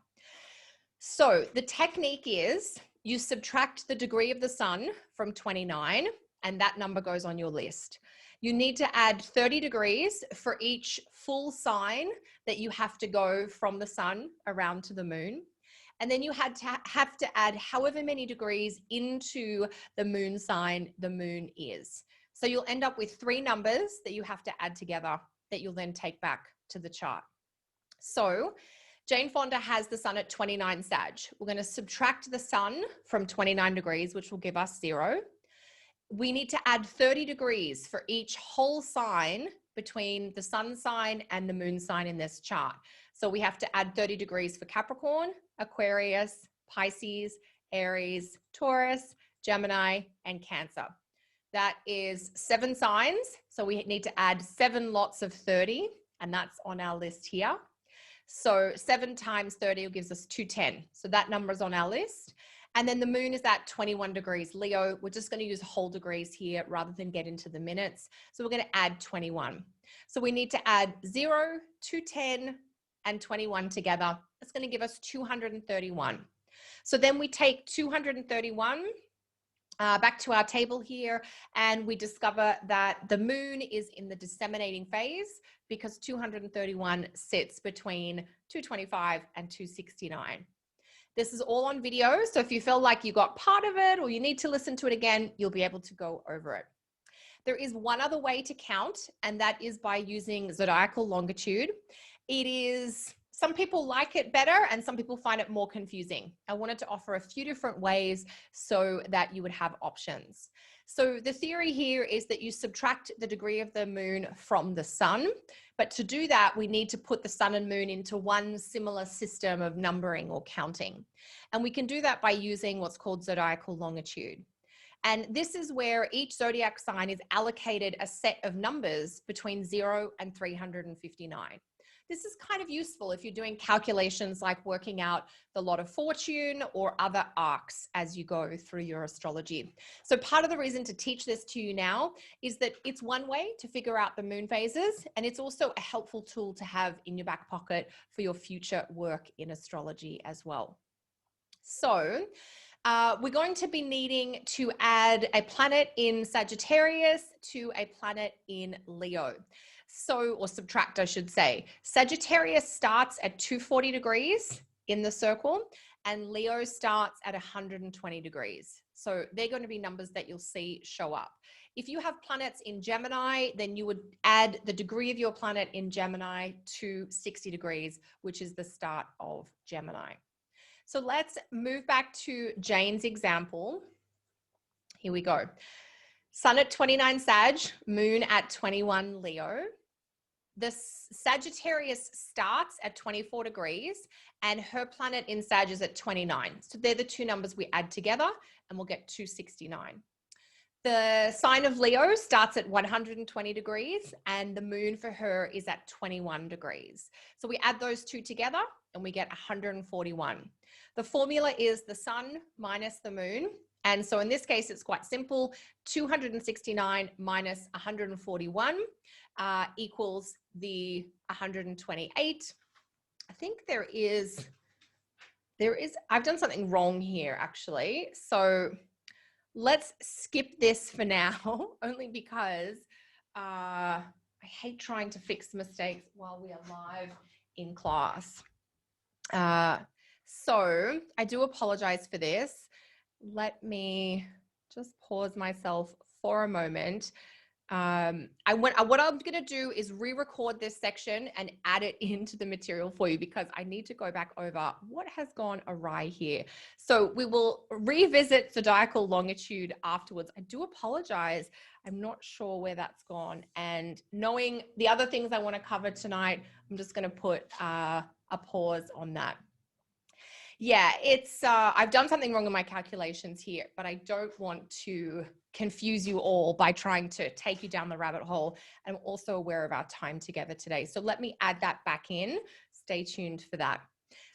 So the technique is you subtract the degree of the sun from 29, and that number goes on your list. You need to add 30 degrees for each full sign that you have to go from the sun around to the moon. And then you have to add however many degrees into the moon sign the moon is. So you'll end up with 3 numbers that you have to add together that you'll then take back to the chart. So Jane Fonda has the sun at 29 Sag. We're going to subtract the sun from 29 degrees, which will give us 0. We need to add 30 degrees for each whole sign between the sun sign and the moon sign in this chart. So we have to add 30 degrees for Capricorn, Aquarius, Pisces, Aries, Taurus, Gemini, and Cancer. That is 7 signs. So we need to add 7 lots of 30, and that's on our list here. So 7 times 30 gives us 210. So that number is on our list. And then the moon is at 21 degrees Leo. We're just going to use whole degrees here rather than get into the minutes. So we're going to add 21. So we need to add 0, 210, and 21 together. That's going to give us 231. So then we take 231 back to our table here, and we discover that the moon is in the disseminating phase because 231 sits between 225 and 269. This is all on video, so if you feel like you got part of it or you need to listen to it again, you'll be able to go over it. There is one other way to count, and that is by using zodiacal longitude. Some people like it better and some people find it more confusing. I wanted to offer a few different ways so that you would have options. So the theory here is that you subtract the degree of the moon from the sun, but to do that, we need to put the sun and moon into one similar system of numbering or counting. And we can do that by using what's called zodiacal longitude. And this is where each zodiac sign is allocated a set of numbers between 0 and 359. This is kind of useful if you're doing calculations like working out the lot of fortune or other arcs as you go through your astrology. So part of the reason to teach this to you now is that it's one way to figure out the moon phases, and it's also a helpful tool to have in your back pocket for your future work in astrology as well. So we're going to be needing to add a planet in Sagittarius to a planet in Leo. So, or subtract, I should say. Sagittarius starts at 240 degrees in the circle, and Leo starts at 120 degrees. So they're going to be numbers that you'll see show up. If you have planets in Gemini, then you would add the degree of your planet in Gemini to 60 degrees, which is the start of Gemini. So let's move back to Jane's example. Here we go. Sun at 29 Sag, moon at 21 Leo. The Sagittarius starts at 24 degrees and her planet in Sag is at 29. So they're the 2 numbers we add together and we'll get 269. The sign of Leo starts at 120 degrees and the moon for her is at 21 degrees. So we add those 2 together and we get 141. The formula is the sun minus the moon. And so in this case, it's quite simple. 269 minus 141 equals the 128. I think there is, I've done something wrong here actually. So let's skip this for now, only because I hate trying to fix mistakes while we are live in class. So I do apologize for this. Let me just pause myself for a moment. What I'm going to do is re-record this section and add it into the material for you because I need to go back over what has gone awry here. So we will revisit zodiacal longitude afterwards. I do apologize. I'm not sure where that's gone. And knowing the other things I want to cover tonight, I'm just going to put a pause on that. Yeah, it's, I've done something wrong in my calculations here, but I don't want to confuse you all by trying to take you down the rabbit hole. I'm also aware of our time together today. So let me add that back in. Stay tuned for that.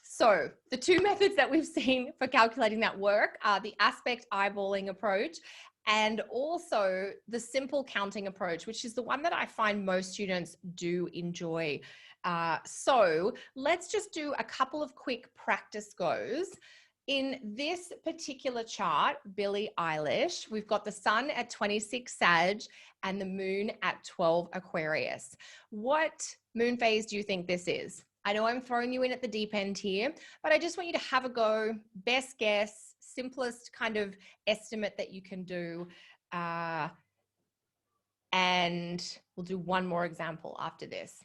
So the two methods that we've seen for calculating that work are the aspect eyeballing approach and also the simple counting approach, which is the one that I find most students do enjoy. So let's just do a couple of quick practice goes. In this particular chart, Billie Eilish, we've got the sun at 26 Sag and the moon at 12 Aquarius. What moon phase do you think this is? I know I'm throwing you in at the deep end here, but I just want you to have a go. Best guess, simplest kind of estimate that you can do. And we'll do one more example after this.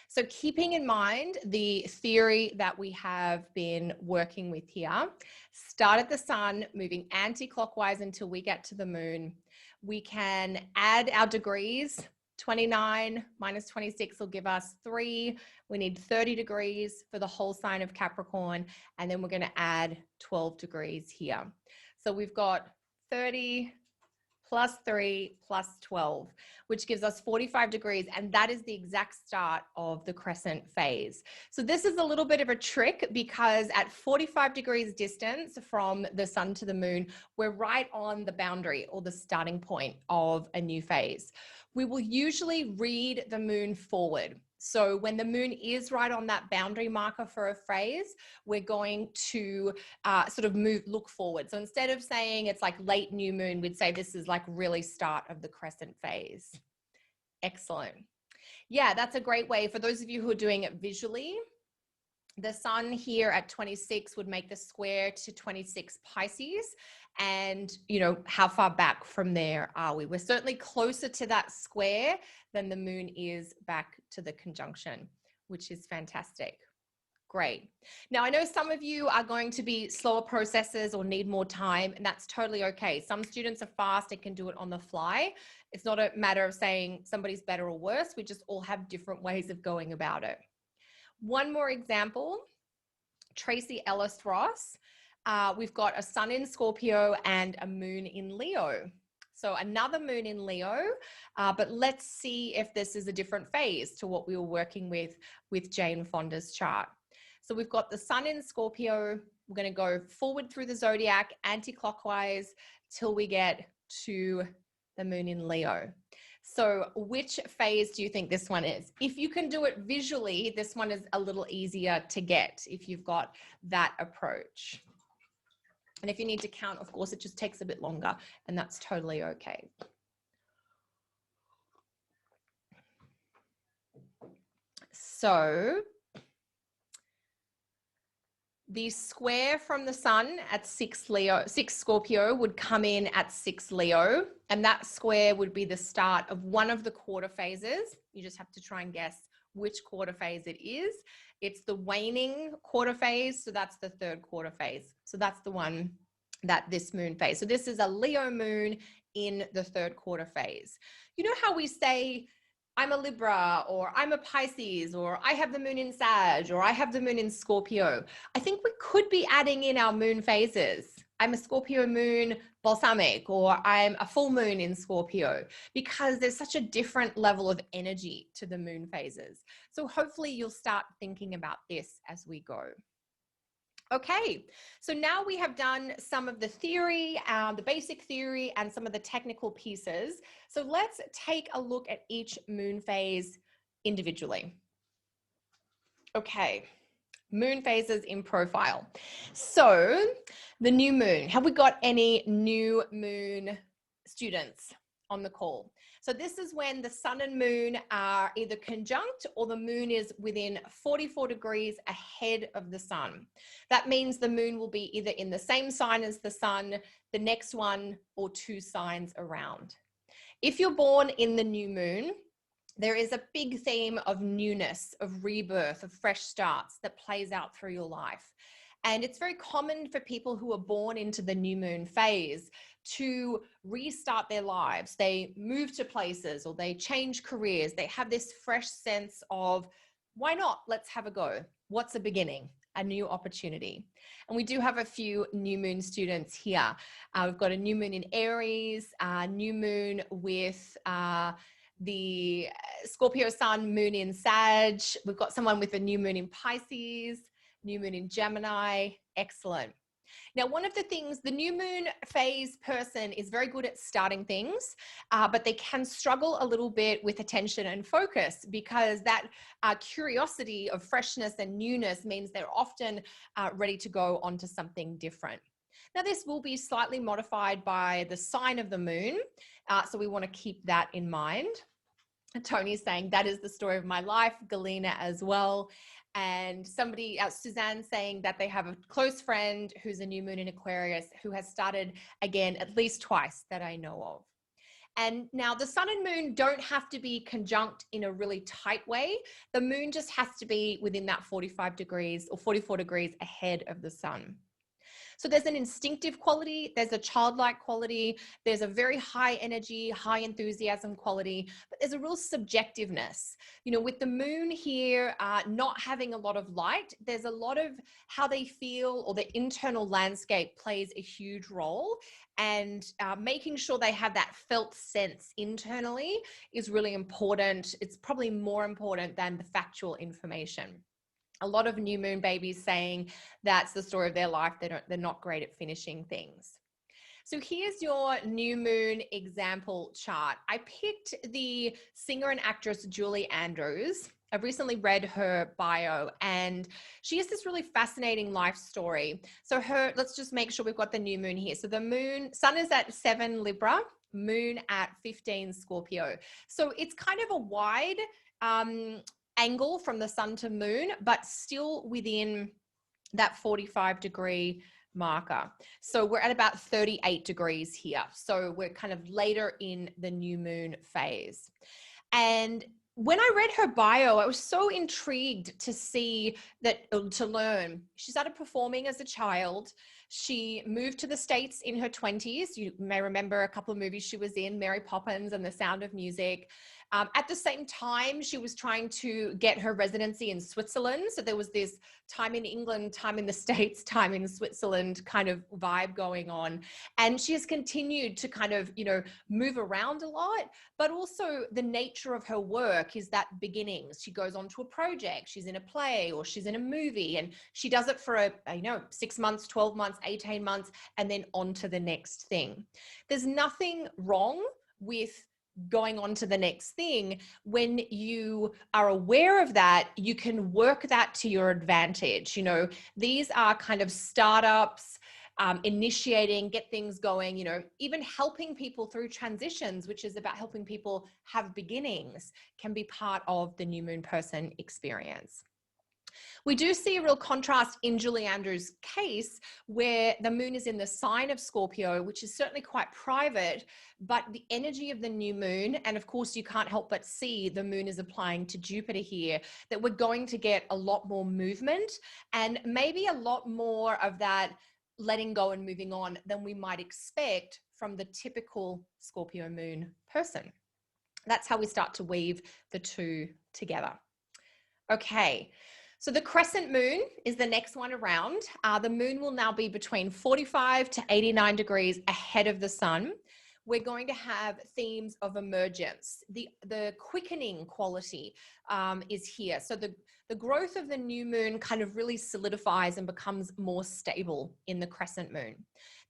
So keeping in mind the theory that we have been working with here, start at the sun, moving anti-clockwise until we get to the moon. We can add our degrees. 29 minus 26 will give us 3. We need 30 degrees for the whole sign of Capricorn. And then we're going to add 12 degrees here. So we've got 30 plus 3 plus 12, which gives us 45 degrees. And that is the exact start of the crescent phase. So this is a little bit of a trick because at 45 degrees distance from the sun to the moon, we're right on the boundary or the starting point of a new phase. We will usually read the moon forward. So when the moon is right on that boundary marker for a phase, we're going to sort of look forward. So instead of saying it's like late new moon, we'd say this is like really start of the crescent phase. Excellent. Yeah, that's a great way for those of you who are doing it visually. The sun here at 26 would make the square to 26 Pisces. And, you know, how far back from there are we? We're certainly closer to that square than the moon is back to the conjunction, which is fantastic. Great. Now, I know some of you are going to be slower processors or need more time, and that's totally okay. Some students are fast and can do it on the fly. It's not a matter of saying somebody's better or worse. We just all have different ways of going about it. One more example, Tracy Ellis Ross. We've got a sun in Scorpio and a moon in Leo. So another moon in Leo, but let's see if this is a different phase to what we were working with Jane Fonda's chart. So we've got the sun in Scorpio. We're going to go forward through the zodiac anti-clockwise till we get to the moon in Leo. So which phase do you think this one is? If you can do it visually, this one is a little easier to get if you've got that approach. And if you need to count, of course, it just takes a bit longer, and that's totally okay. So the square from the sun at 6 Scorpio would come in at 6 Leo, and that square would be the start of one of the quarter phases. You just have to try and guess which quarter phase it is. It's the waning quarter phase, so that's the third quarter phase. So that's the one that this moon phase. So this is a Leo moon in the third quarter phase. You know how we say, I'm a Libra, or I'm a Pisces, or I have the moon in Sag, or I have the moon in Scorpio. I think we could be adding in our moon phases. I'm a Scorpio moon balsamic, or I'm a full moon in Scorpio, because there's such a different level of energy to the moon phases. So hopefully you'll start thinking about this as we go. Okay, so now we have done some of the theory, the basic theory, and some of the technical pieces. So let's take a look at each moon phase individually. Okay, moon phases in profile. So the new moon, have we got any new moon students on the call? So this is when the sun and moon are either conjunct or the moon is within 44 degrees ahead of the sun. That means the moon will be either in the same sign as the sun, the next one, or 2 signs around. If you're born in the new moon, there is a big theme of newness, of rebirth, of fresh starts that plays out through your life. And it's very common for people who are born into the new moon phase to restart their lives. They move to places or they change careers. They have this fresh sense of, why not? Let's have a go. What's a beginning? a new opportunity. And we do have a few new moon students here. We've got a new moon in Aries, new moon with the Scorpio sun, moon in Sag. We've got someone with a new moon in Pisces, new moon in Gemini. Excellent. Now, one of the things, the new moon phase person is very good at starting things, but they can struggle a little bit with attention and focus because that curiosity of freshness and newness means they're often ready to go on to something different. Now, this will be slightly modified by the sign of the moon, so we want to keep that in mind. Tony's saying that is the story of my life, Galena as well. And somebody, Suzanne, saying that they have a close friend who's a new moon in Aquarius who has started again at least twice that I know of. And now the sun and moon don't have to be conjunct in a really tight way. The moon just has to be within that 45 degrees or 44 degrees ahead of the sun. So there's an instinctive quality, there's a childlike quality, there's a very high energy, high enthusiasm quality, but there's a real subjectiveness. You know, with the moon here not having a lot of light, there's a lot of how they feel, or the internal landscape plays a huge role. And making sure they have that felt sense internally is really important. It's probably more important than the factual information. A lot of new moon babies saying that's the story of their life. They're not great at finishing things. So here's your new moon example chart. I picked the singer and actress Julie Andrews. I've recently read her bio and she has this really fascinating life story. So let's just make sure we've got the new moon here. So the sun is at 7 Libra, moon at 15 Scorpio. So it's kind of a wide, angle from the sun to moon, but still within that 45-degree marker. So we're at about 38 degrees here. So we're kind of later in the new moon phase. And when I read her bio, I was so intrigued to see that, to learn. She started performing as a child. She moved to the States in her 20s. You may remember a couple of movies she was in, Mary Poppins and The Sound of Music. At the same time, she was trying to get her residency in Switzerland. So there was this time in England, time in the States, time in Switzerland kind of vibe going on. And she has continued to kind of, you know, move around a lot, but also the nature of her work is that beginnings. She goes on to a project, she's in a play or she's in a movie, and she does it for 6 months, 12 months, 18 months, and then on to the next thing. There's nothing wrong with going on to the next thing. When you are aware of that, you can work that to your advantage. You know, these are kind of startups, initiating, get things going, you know, even helping people through transitions, which is about helping people have beginnings, can be part of the new moon person experience. We do see a real contrast in Julie Andrews' case where the moon is in the sign of Scorpio, which is certainly quite private, but the energy of the new moon, and of course you can't help but see the moon is applying to Jupiter here, that we're going to get a lot more movement and maybe a lot more of that letting go and moving on than we might expect from the typical Scorpio moon person. That's how we start to weave the two together. Okay. So the crescent moon is the next one around. The moon will now be between 45 to 89 degrees ahead of the sun. We're going to have themes of emergence. The quickening quality is here. So the growth of the new moon kind of really solidifies and becomes more stable in the crescent moon.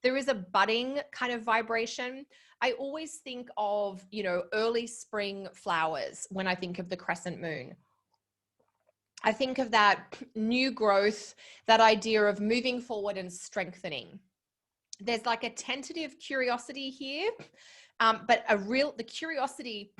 There is a budding kind of vibration. I always think of, you know, early spring flowers when I think of the crescent moon. I think of that new growth, that idea of moving forward and strengthening. There's like a tentative curiosity here, but the curiosity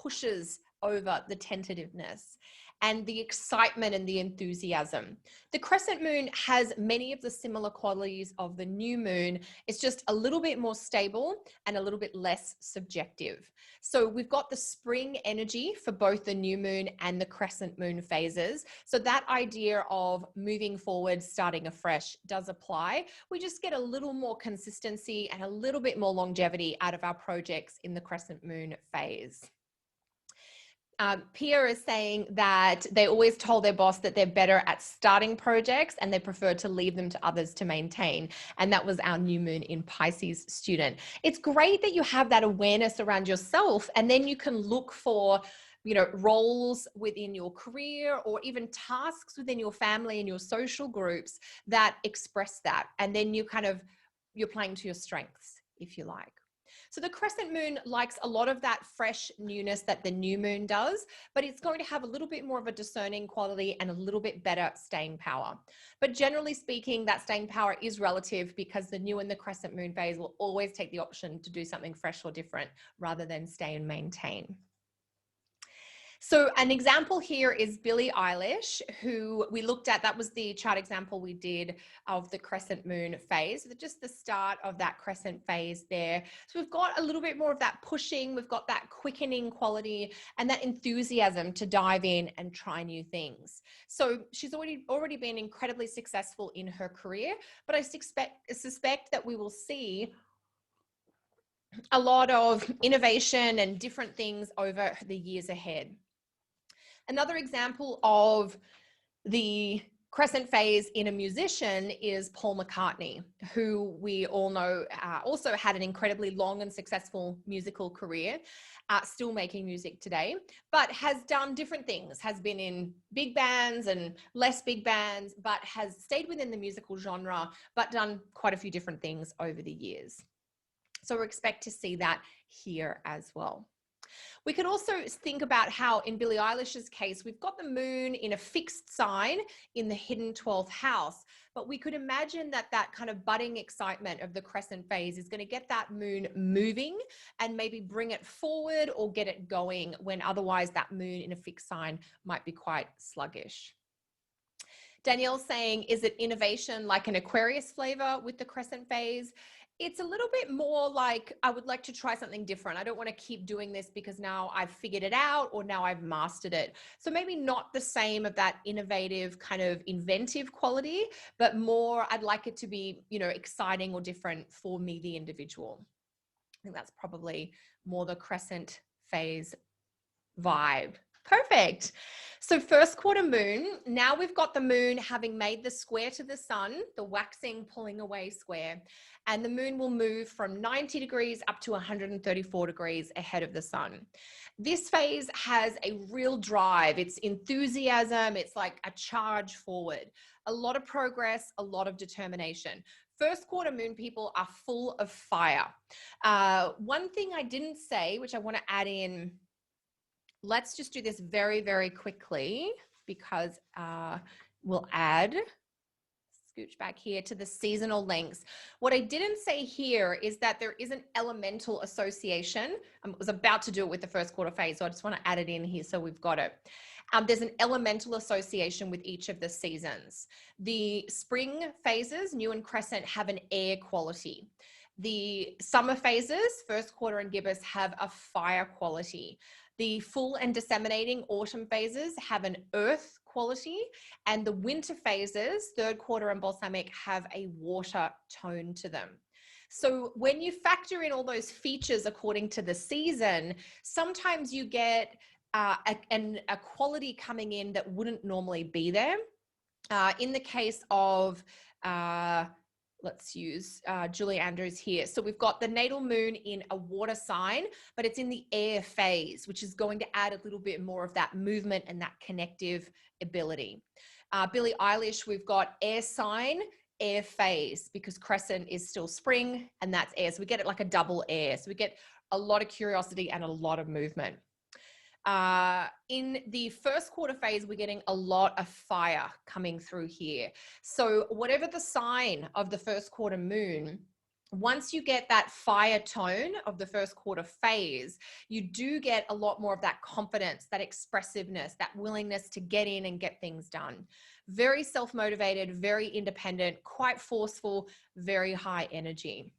pushes over the tentativeness and the excitement and the enthusiasm. The crescent moon has many of the similar qualities of the new moon. It's just a little bit more stable and a little bit less subjective. So we've got the spring energy for both the new moon and the crescent moon phases. So that idea of moving forward, starting afresh does apply. We just get a little more consistency and a little bit more longevity out of our projects in the crescent moon phase. Pia is saying that they always told their boss that they're better at starting projects and they prefer to leave them to others to maintain. And that was our new moon in Pisces student. It's great that you have that awareness around yourself, and then you can look for, you know, roles within your career or even tasks within your family and your social groups that express that. And then you're playing to your strengths, if you like. So the crescent moon likes a lot of that fresh newness that the new moon does, but it's going to have a little bit more of a discerning quality and a little bit better staying power. But generally speaking, that staying power is relative, because the new and the crescent moon phase will always take the option to do something fresh or different rather than stay and maintain. So an example here is Billie Eilish, who we looked at. That was the chart example we did of the crescent moon phase, just the start of that crescent phase there. So we've got a little bit more of that pushing, we've got that quickening quality and that enthusiasm to dive in and try new things. So she's already been incredibly successful in her career, but I suspect that we will see a lot of innovation and different things over the years ahead. Another example of the crescent phase in a musician is Paul McCartney, who we all know also had an incredibly long and successful musical career, still making music today, but has done different things, has been in big bands and less big bands, but has stayed within the musical genre, but done quite a few different things over the years. So we expect to see that here as well. We could also think about how in Billie Eilish's case, we've got the moon in a fixed sign in the hidden 12th house, but we could imagine that that kind of budding excitement of the crescent phase is going to get that moon moving and maybe bring it forward or get it going, when otherwise that moon in a fixed sign might be quite sluggish. Danielle's saying, is it innovation like an Aquarius flavor with the crescent phase? It's a little bit more like, I would like to try something different. I don't want to keep doing this because now I've figured it out or now I've mastered it. So maybe not the same of that innovative kind of inventive quality, but more, I'd like it to be, you know, exciting or different for me, the individual. I think that's probably more the crescent phase vibe. Perfect. So first quarter moon, now we've got the moon having made the square to the sun, the waxing pulling away square, and the moon will move from 90 degrees up to 134 degrees ahead of the sun. This phase has a real drive. It's enthusiasm. It's like a charge forward, a lot of progress, a lot of determination. First quarter moon people are full of fire. One thing I didn't say, which I want to add in, let's just do this very, very quickly, because we'll add, scooch back here to the seasonal lengths. What I didn't say here is that there is an elemental association. I was about to do it with the first quarter phase, so I just want to add it in here so we've got it. There's an elemental association with each of the seasons. The spring phases, new and crescent, have an air quality. The summer phases, first quarter and gibbous, have a fire quality. The full and disseminating autumn phases have an earth quality, and the winter phases, third quarter and balsamic, have a water tone to them. So when you factor in all those features according to the season, sometimes you get a quality coming in that wouldn't normally be there. In the case of let's use Julie Andrews here. So we've got the natal moon in a water sign, but it's in the air phase, which is going to add a little bit more of that movement and that connective ability. Billie Eilish, we've got air sign, air phase, because crescent is still spring and that's air. So we get it like a double air. So we get a lot of curiosity and a lot of movement. In the first quarter phase, we're getting a lot of fire coming through here. So whatever the sign of the first quarter moon, once you get that fire tone of the first quarter phase, you do get a lot more of that confidence, that expressiveness, that willingness to get in and get things done. Very self-motivated, very independent, quite forceful, very high energy.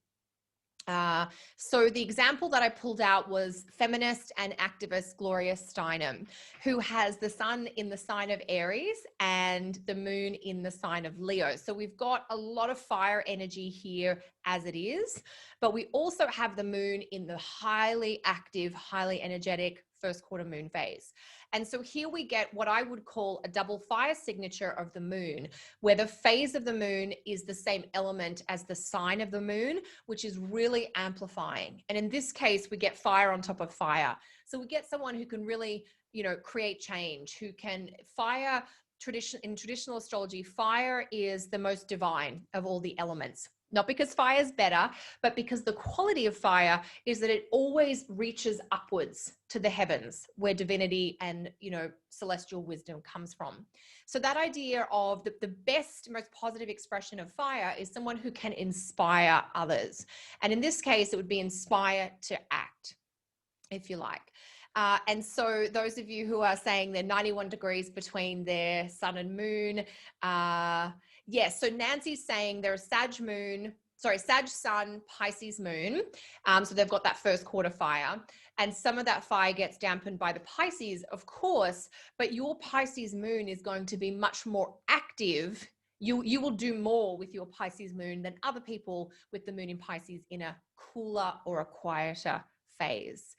So the example that I pulled out was feminist and activist Gloria Steinem, who has the sun in the sign of Aries and the moon in the sign of Leo. So we've got a lot of fire energy here as it is, but we also have the moon in the highly active, highly energetic first quarter moon phase. And so here we get what I would call a double fire signature of the moon, where the phase of the moon is the same element as the sign of the moon, which is really amplifying. And in this case, we get fire on top of fire. So we get someone who can really, you know, create change, who can fire. In traditional astrology, fire is the most divine of all the elements. Not because fire is better, but because the quality of fire is that it always reaches upwards to the heavens, where divinity and, you know, celestial wisdom comes from. So that idea of the best, most positive expression of fire is someone who can inspire others. And in this case, it would be inspire to act, if you like. And so those of you who are saying they're 91 degrees between their sun and moon, yes, so Nancy's saying they're a Sag sun, Pisces moon. So they've got that first quarter fire. And some of that fire gets dampened by the Pisces, of course, but your Pisces moon is going to be much more active. You will do more with your Pisces moon than other people with the moon in Pisces in a cooler or a quieter phase.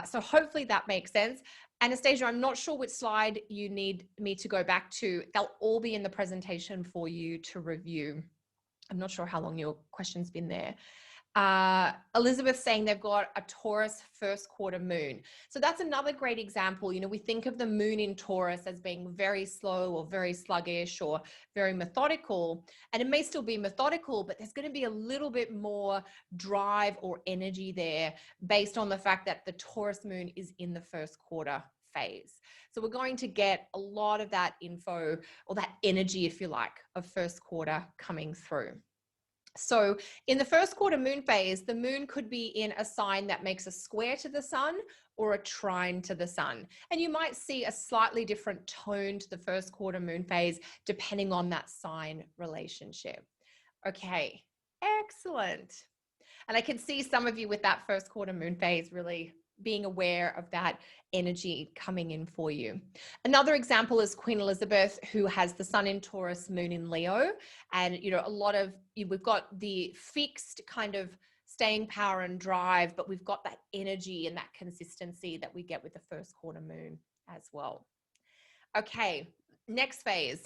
So hopefully that makes sense. Anastasia, I'm not sure which slide you need me to go back to. They'll all be in the presentation for you to review. I'm not sure how long your question's been there. Elizabeth saying they've got a Taurus first quarter moon. So that's another great example. You know, we think of the moon in Taurus as being very slow or very sluggish or very methodical, and it may still be methodical, but there's going to be a little bit more drive or energy there based on the fact that the Taurus moon is in the first quarter phase. So we're going to get a lot of that info or that energy, if you like, of first quarter coming through. So in the first quarter moon phase, the moon could be in a sign that makes a square to the sun or a trine to the sun. And you might see a slightly different tone to the first quarter moon phase depending on that sign relationship. Okay, excellent. And I can see some of you with that first quarter moon phase really being aware of that energy coming in for you. Another example is Queen Elizabeth, who has the sun in Taurus, moon in Leo. And, you know, we've got the fixed kind of staying power and drive, but we've got that energy and that consistency that we get with the first quarter moon as well. Okay, next phase.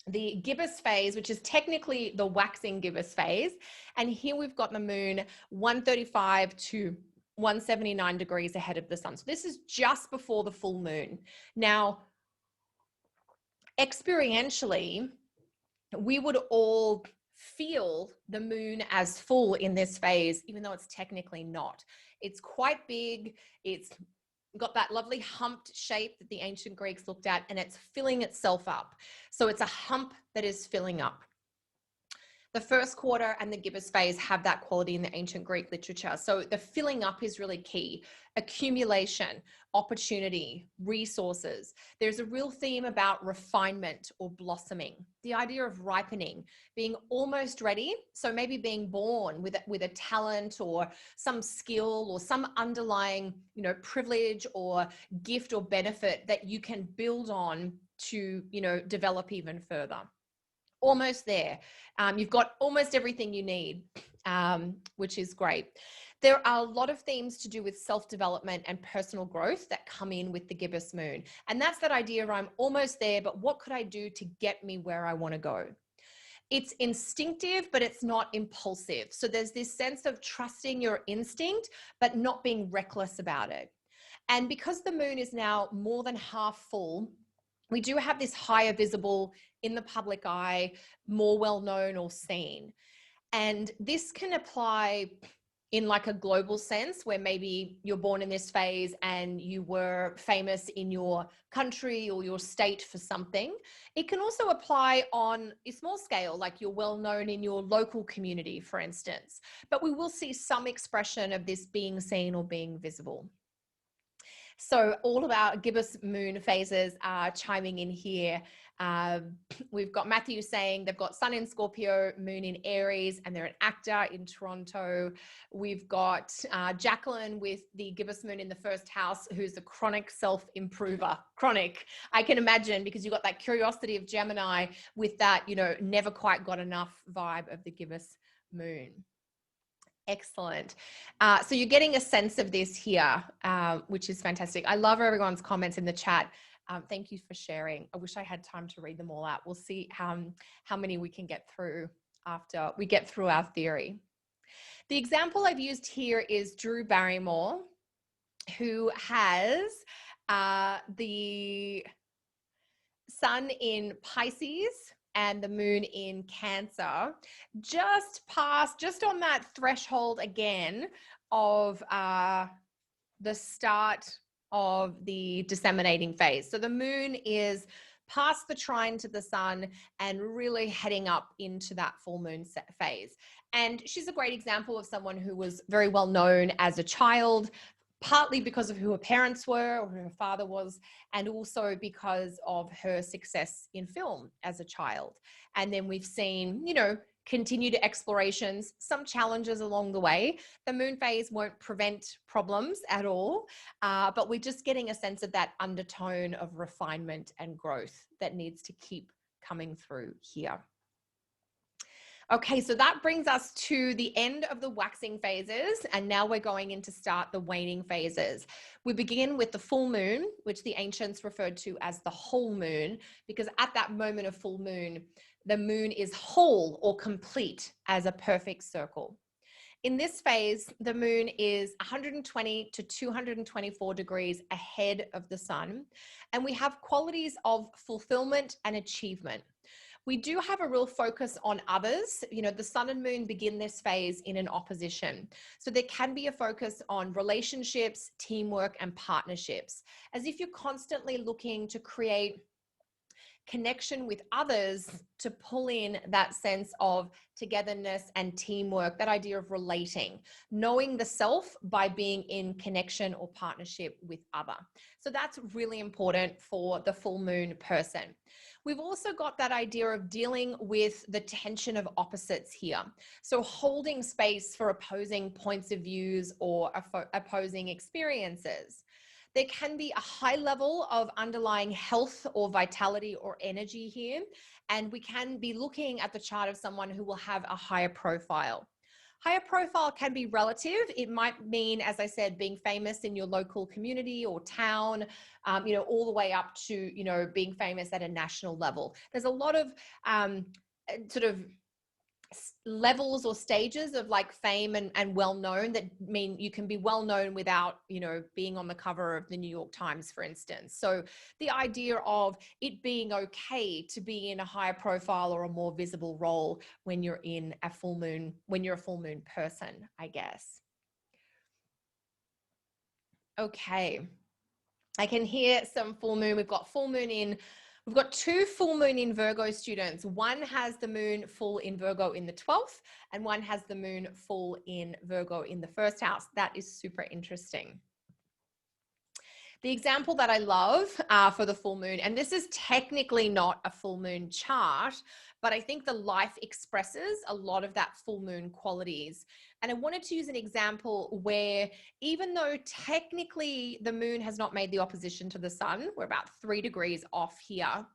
The gibbous phase, which is technically the waxing gibbous phase. And here we've got the moon 135 to 179 degrees ahead of the sun. So this is just before the full moon. Now, experientially, we would all feel the moon as full in this phase, even though it's technically not. It's quite big. It's got that lovely humped shape that the ancient Greeks looked at, and it's filling itself up. So it's a hump that is filling up. The first quarter and the gibbous phase have that quality in the ancient Greek literature. So the filling up is really key. Accumulation, opportunity, resources. There's a real theme about refinement or blossoming. The idea of ripening, being almost ready. So maybe being born with a talent or some skill or some underlying, you know, privilege or gift or benefit that you can build on to, you know, develop even further. Almost there. You've got almost everything you need, which is great. There are a lot of themes to do with self-development and personal growth that come in with the gibbous moon. And that's that idea of I'm almost there, but what could I do to get me where I want to go? It's instinctive, but it's not impulsive. So there's this sense of trusting your instinct, but not being reckless about it. And because the moon is now more than half full, we do have this higher visible in the public eye, more well-known or seen. And this can apply in like a global sense where maybe you're born in this phase and you were famous in your country or your state for something. It can also apply on a small scale, like you're well-known in your local community, for instance. But we will see some expression of this being seen or being visible. So all of our gibbous moon phases are chiming in here. We've got Matthew saying they've got sun in Scorpio, moon in Aries, and they're an actor in Toronto. We've got Jacqueline with the gibbous moon in the first house, who's a chronic self-improver. Chronic, I can imagine, because you've got that curiosity of Gemini with that, you know, never quite got enough vibe of the gibbous moon. Excellent. So you're getting a sense of this here, which is fantastic. I love everyone's comments in the chat. Thank you for sharing. I wish I had time to read them all out. We'll see how many we can get through after we get through our theory. The example I've used here is Drew Barrymore, who has the sun in Pisces and the moon in Cancer, just on that threshold again of the start of the disseminating phase. So the moon is past the trine to the sun and really heading up into that full moon phase. And she's a great example of someone who was very well known as a child, partly because of who her parents were or who her father was, and also because of her success in film as a child. And then we've seen, you know, continued explorations, some challenges along the way. The moon phase won't prevent problems at all, but we're just getting a sense of that undertone of refinement and growth that needs to keep coming through here. Okay, so that brings us to the end of the waxing phases, and now we're going in to start the waning phases. We begin with the full moon, which the ancients referred to as the whole moon, because at that moment of full moon, the moon is whole or complete as a perfect circle. In this phase, the moon is 120 to 224 degrees ahead of the sun, and we have qualities of fulfillment and achievement. We do have a real focus on others. You know, the sun and moon begin this phase in an opposition. So there can be a focus on relationships, teamwork, and partnerships, as if you're constantly looking to create connection with others to pull in that sense of togetherness and teamwork, that idea of relating, knowing the self by being in connection or partnership with other. So that's really important for the full moon person. We've also got that idea of dealing with the tension of opposites here. So holding space for opposing points of views or opposing experiences. There can be a high level of underlying health or vitality or energy here, and we can be looking at the chart of someone who will have a higher profile. Higher profile can be relative. It might mean, as I said, being famous in your local community or town, you know, all the way up to, you know, being famous at a national level. There's a lot of sort of levels or stages of like fame and well-known that mean you can be well-known without, you know, being on the cover of the New York Times, for instance. So the idea of it being okay to be in a higher profile or a more visible role when you're in a full moon, when you're a full moon person, I guess. Okay. I can hear some full moon. We've got full moon in, we've got two full moon in Virgo students. One has the moon full in Virgo in the 12th, and one has the moon full in Virgo in the first house. That is super interesting. The example that I love for the full moon, and this is technically not a full moon chart, but I think the life expresses a lot of that full moon qualities. And I wanted to use an example where even though technically the moon has not made the opposition to the sun, we're about 3 degrees off here,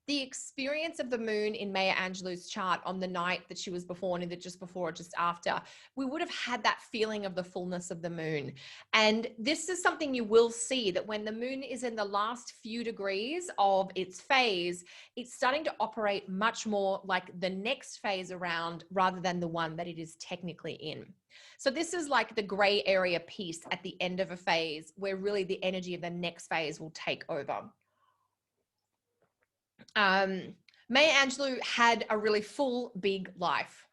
the experience of the moon in Maya Angelou's chart on the night that she was born, either just before or just after, we would have had that feeling of the fullness of the moon. And this is something you will see, that when the moon is in the last few degrees of its phase, it's starting to operate much more like the next phase around rather than the one that it is technically in. So this is like the gray area piece at the end of a phase where really the energy of the next phase will take over. Maya Angelou had a really full, big life.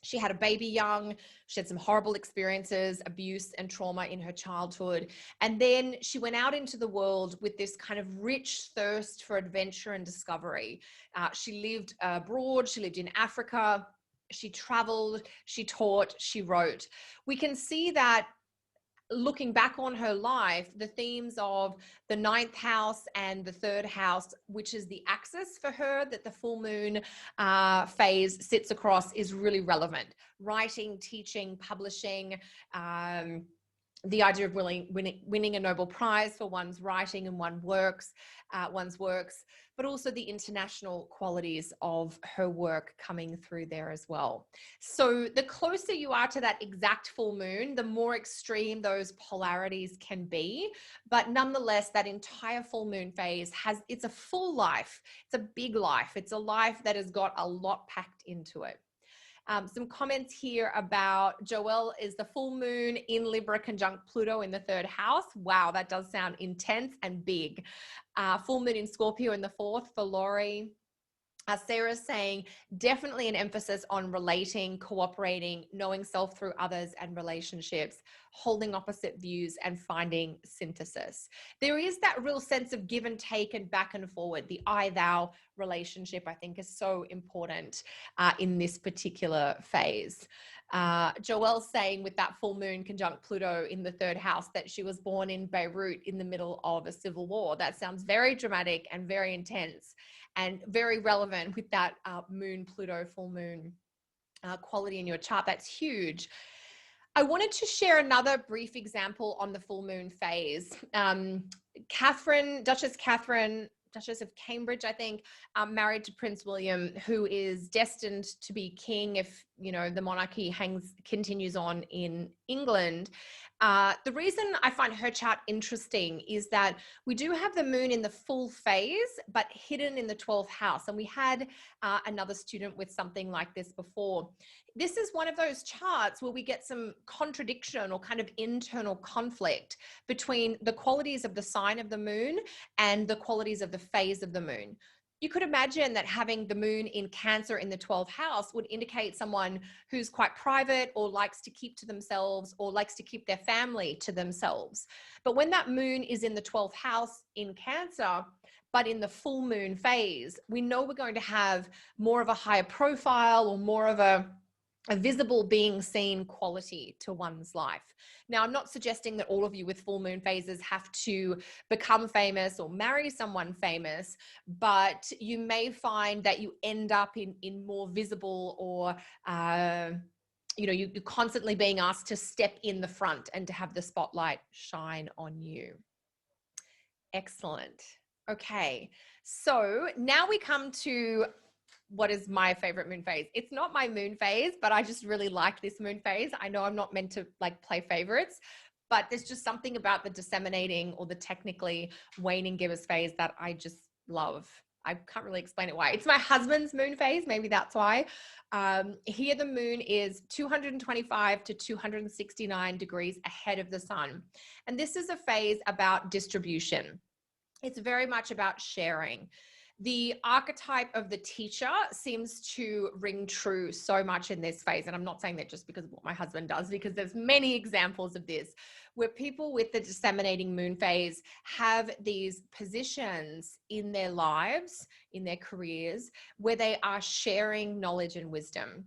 She had a baby young, she had some horrible experiences, abuse and trauma in her childhood. And then she went out into the world with this kind of rich thirst for adventure and discovery. She lived abroad, she lived in Africa, she traveled, she taught, she wrote. We can see that looking back on her life, the themes of the 9th house and the 3rd house, which is the axis for her that the full moon phase sits across, is really relevant. Writing, teaching, publishing, the idea of winning a Nobel Prize for one's writing and one's works, but also the international qualities of her work coming through there as well. So the closer you are to that exact full moon, the more extreme those polarities can be. But nonetheless, that entire full moon phase it's a full life. It's a big life. It's a life that has got a lot packed into it. Some comments here about Joelle is the full moon in Libra conjunct Pluto in the 3rd house. Wow, that does sound intense and big. Full moon in Scorpio in the 4th for Laurie. Sarah's saying definitely an emphasis on relating, cooperating, knowing self through others and relationships, holding opposite views and finding synthesis. There is that real sense of give and take and back and forward. The I-thou relationship, I think, is so important in this particular phase. Joelle's saying with that full moon conjunct Pluto in the 3rd house that she was born in Beirut in the middle of a civil war. That sounds very dramatic and very intense and very relevant with that moon Pluto full moon quality in your chart. That's huge. I wanted to share another brief example on the full moon phase. Duchess of Cambridge, I think, married to Prince William, who is destined to be king if, you know, the monarchy continues on in England. The reason I find her chart interesting is that we do have the moon in the full phase, but hidden in the 12th house. And we had another student with something like this before. This is one of those charts where we get some contradiction or kind of internal conflict between the qualities of the sign of the moon and the qualities of the phase of the moon. You could imagine that having the moon in Cancer in the 12th house would indicate someone who's quite private or likes to keep to themselves or likes to keep their family to themselves. But when that moon is in the 12th house in Cancer, but in the full moon phase, we know we're going to have more of a higher profile or more of a visible being seen quality to one's life. Now, I'm not suggesting that all of you with full moon phases have to become famous or marry someone famous, but you may find that you end up in more visible or, you know, you're constantly being asked to step in the front and to have the spotlight shine on you. Excellent. Okay, so now we come to what is my favorite moon phase. It's not my moon phase, but I just really like this moon phase. I know I'm not meant to like play favorites, but there's just something about the disseminating or the technically waning gibbous phase that I just love. I can't really explain it why. It's my husband's moon phase. Maybe that's why. Here the moon is 225 to 269 degrees ahead of the sun. And this is a phase about distribution. It's very much about sharing. The archetype of the teacher seems to ring true so much in this phase. And I'm not saying that just because of what my husband does, because there's many examples of this, where people with the disseminating moon phase have these positions in their lives, in their careers, where they are sharing knowledge and wisdom.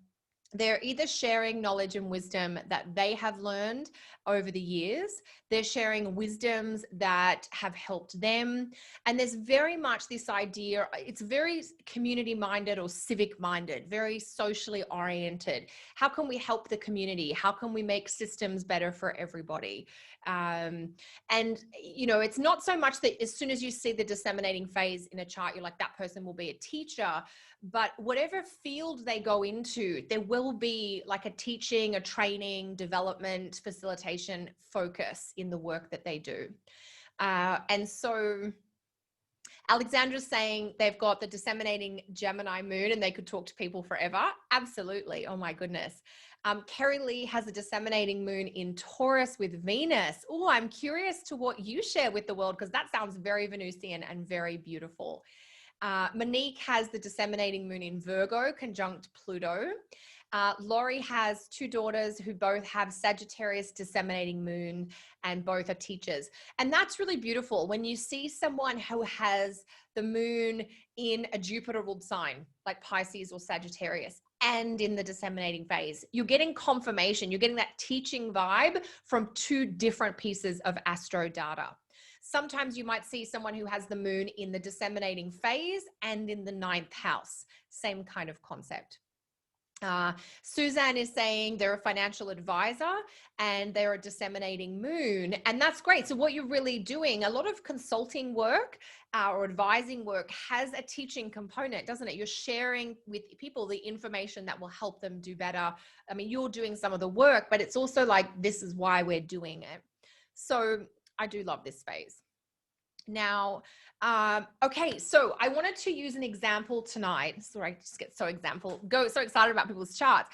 They're either sharing knowledge and wisdom that they have learned over the years. They're sharing wisdoms that have helped them. And there's very much this idea, it's very community minded or civic minded, very socially oriented. How can we help the community? How can we make systems better for everybody? And, you know, it's not so much that as soon as you see the disseminating phase in a chart, you're like, that person will be a teacher. But whatever field they go into, there will be like a teaching, a training, development, facilitation focus in the work that they do. And so Alexandra's saying they've got the disseminating Gemini moon and they could talk to people forever. Absolutely. Oh my goodness. Kerry Lee has a disseminating moon in Taurus with Venus. Oh, I'm curious to what you share with the world, because that sounds very Venusian and very beautiful. Monique has the disseminating moon in Virgo conjunct Pluto. Laurie has two daughters who both have Sagittarius disseminating moon and both are teachers. And that's really beautiful when you see someone who has the moon in a Jupiter ruled sign like Pisces or Sagittarius and in the disseminating phase. You're getting confirmation, you're getting that teaching vibe from two different pieces of astro data. Sometimes you might see someone who has the moon in the disseminating phase and in the 9th house. Same kind of concept. Suzanne is saying they're a financial advisor and they're a disseminating moon. And that's great. So what you're really doing, a lot of consulting work or advising work has a teaching component, doesn't it? You're sharing with people the information that will help them do better. I mean, you're doing some of the work, but it's also like, this is why we're doing it. So I do love this phase. Now, okay, so I wanted to use an example tonight. Sorry, I just get so excited about people's charts.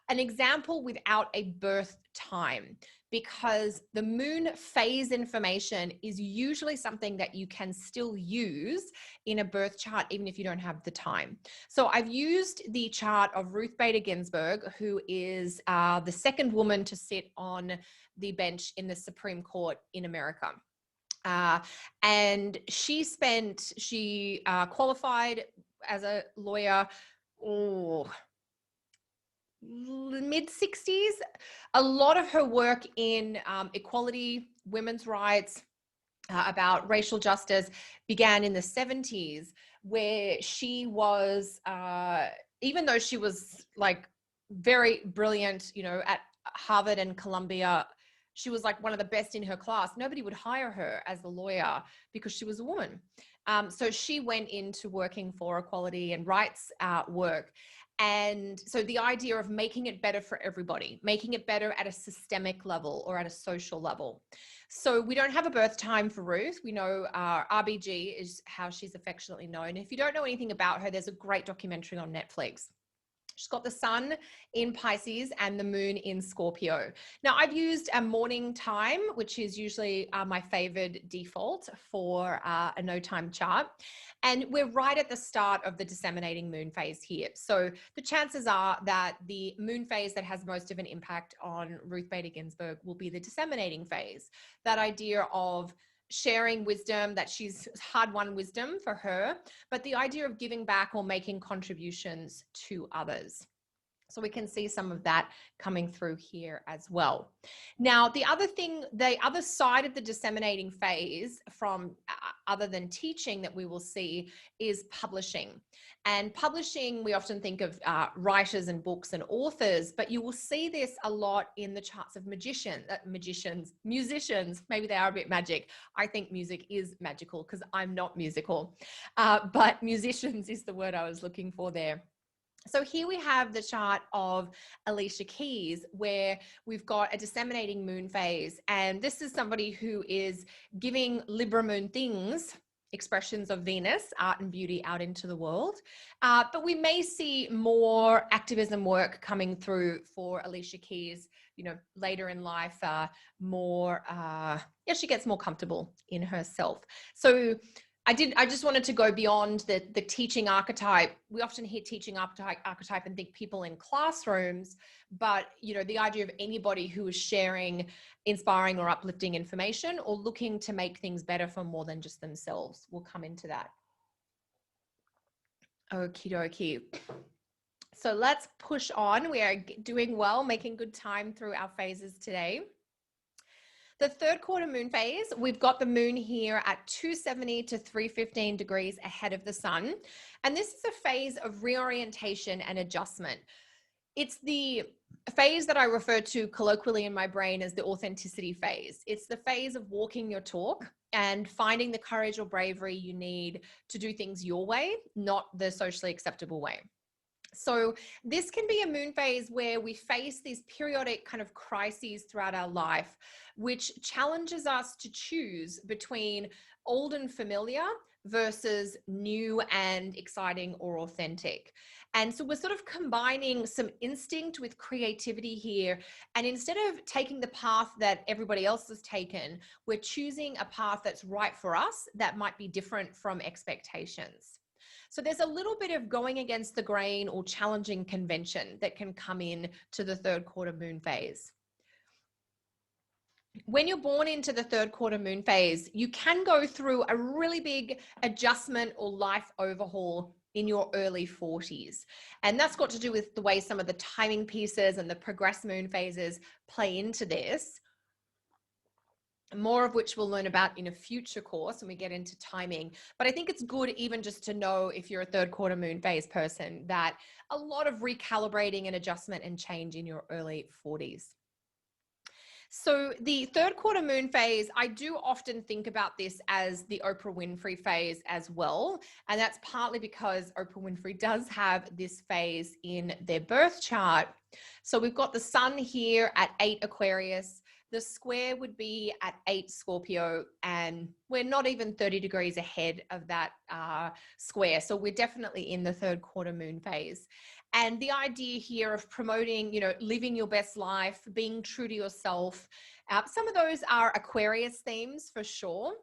An example without a birth time, because the moon phase information is usually something that you can still use in a birth chart, even if you don't have the time. So I've used the chart of Ruth Bader Ginsburg, who is the second woman to sit on the bench in the Supreme Court in America. And she qualified as a lawyer, mid 60s. A lot of her work in equality, women's rights, about racial justice began in the 70s, where she was, even though she was like very brilliant, you know, at Harvard and Columbia, she was like one of the best in her class. Nobody would hire her as a lawyer because she was a woman. So she went into working for equality and rights work. And so the idea of making it better for everybody, making it better at a systemic level or at a social level. So we don't have a birth time for Ruth. We know RBG is how she's affectionately known. If you don't know anything about her, there's a great documentary on Netflix. She's got the sun in Pisces and the moon in Scorpio. Now, I've used a morning time, which is usually my favored default for a no time chart. And we're right at the start of the disseminating moon phase here. So the chances are that the moon phase that has most of an impact on Ruth Bader Ginsburg will be the disseminating phase. That idea of sharing wisdom, that she's hard-won wisdom for her, but the idea of giving back or making contributions to others. So we can see some of that coming through here as well. Now, the other thing, the other side of the disseminating phase from other than teaching that we will see is publishing. And publishing, we often think of writers and books and authors, but you will see this a lot in the charts of musicians. Maybe they are a bit magic. I think music is magical because I'm not musical, but musicians is the word I was looking for there. So here we have the chart of Alicia Keys, where we've got a disseminating moon phase. And this is somebody who is giving Libra moon things, expressions of Venus, art and beauty out into the world. But we may see more activism work coming through for Alicia Keys, you know, later in life, she gets more comfortable in herself. So I just wanted to go beyond the teaching archetype. We often hear teaching archetype and think people in classrooms, but you know, the idea of anybody who is sharing inspiring or uplifting information or looking to make things better for more than just themselves. We'll come into that. Okie dokie. So let's push on. We are doing well, making good time through our phases today. The third quarter moon phase, we've got the moon here at 270 to 315 degrees ahead of the sun. And this is a phase of reorientation and adjustment. It's the phase that I refer to colloquially in my brain as the authenticity phase. It's the phase of walking your talk and finding the courage or bravery you need to do things your way, not the socially acceptable way. So this can be a moon phase where we face these periodic kind of crises throughout our life, which challenges us to choose between old and familiar versus new and exciting or authentic. And so we're sort of combining some instinct with creativity here. And instead of taking the path that everybody else has taken, we're choosing a path that's right for us that might be different from expectations. So there's a little bit of going against the grain or challenging convention that can come in to the third quarter moon phase. When you're born into the third quarter moon phase, you can go through a really big adjustment or life overhaul in your early 40s. And that's got to do with the way some of the timing pieces and the progress moon phases play into this. more of which we'll learn about in a future course when we get into timing. But I think it's good even just to know, if you're a third quarter moon phase person, that a lot of recalibrating and adjustment and change in your early 40s. So the third quarter moon phase, I do often think about this as the Oprah Winfrey phase as well. And that's partly because Oprah Winfrey does have this phase in their birth chart. So we've got the sun here at 8 Aquarius. The square would be at 8 Scorpio, and we're not even 30 degrees ahead of that square. So we're definitely in the third quarter moon phase. And the idea here of promoting, living your best life, being true to yourself. Some of those are Aquarius themes for sure,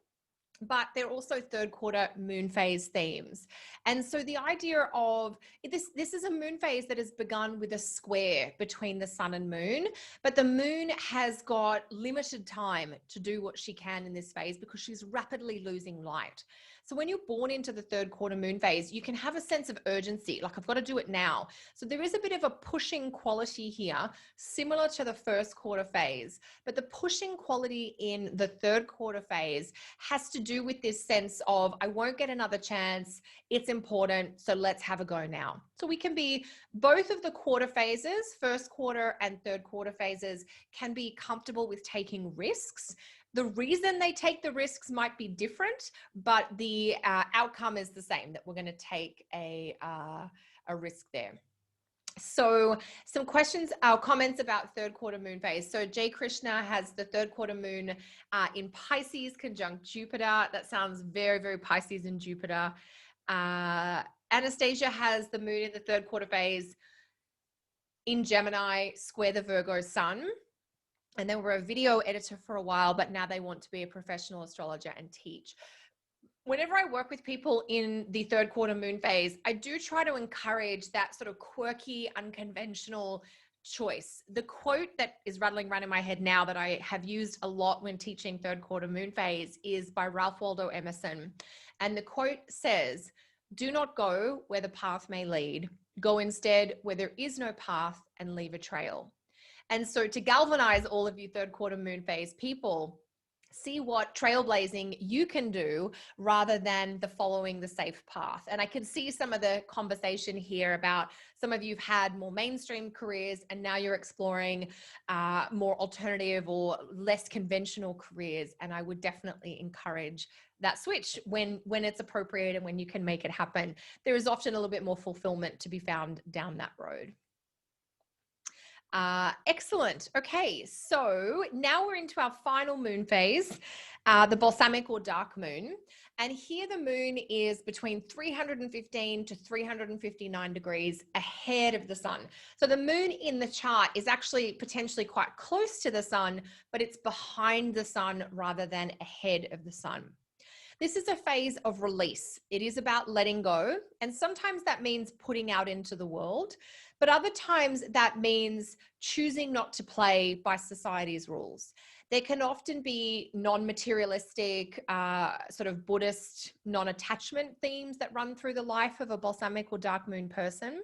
but they're also third quarter moon phase themes. And so the idea of this is a moon phase that has begun with a square between the sun and moon, but the moon has got limited time to do what she can in this phase because she's rapidly losing light. So when you're born into the third quarter moon phase, you can have a sense of urgency, like I've got to do it now. So there is a bit of a pushing quality here, similar to the first quarter phase, but the pushing quality in the third quarter phase has to do with this sense of, I won't get another chance, it's important, so let's have a go now. So we can be both of the quarter phases, first quarter and third quarter phases, can be comfortable with taking risks. The reason they take the risks might be different, but the outcome is the same, that we're going to take a risk there. So some questions, comments about third quarter moon phase. So Jay Krishna has the third quarter moon in Pisces conjunct Jupiter. That sounds very, very Pisces and Jupiter. Anastasia has the moon in the third quarter phase in Gemini, square the Virgo sun. And they were a video editor for a while, but now they want to be a professional astrologer and teach. Whenever I work with people in the third quarter moon phase, I do try to encourage that sort of quirky, unconventional choice. The quote that is rattling around in my head now that I have used a lot when teaching third quarter moon phase is by Ralph Waldo Emerson. And the quote says, "Do not go where the path may lead. Go instead where there is no path and leave a trail." And so to galvanize all of you third quarter moon phase people, see what trailblazing you can do rather than the following the safe path. And I can see some of the conversation here about some of you've had more mainstream careers and now you're exploring more alternative or less conventional careers. And I would definitely encourage that switch when it's appropriate and when you can make it happen. There is often a little bit more fulfillment to be found down that road. Excellent. Okay, so now we're into our final moon phase, the balsamic or dark moon. And here the moon is between 315 to 359 degrees ahead of the sun. So the moon in the chart is actually potentially quite close to the sun, but it's behind the sun rather than ahead of the sun. This is a phase of release. It is about letting go. And sometimes that means putting out into the world, but other times that means choosing not to play by society's rules. There can often be non-materialistic, sort of Buddhist non-attachment themes that run through the life of a balsamic or dark moon person.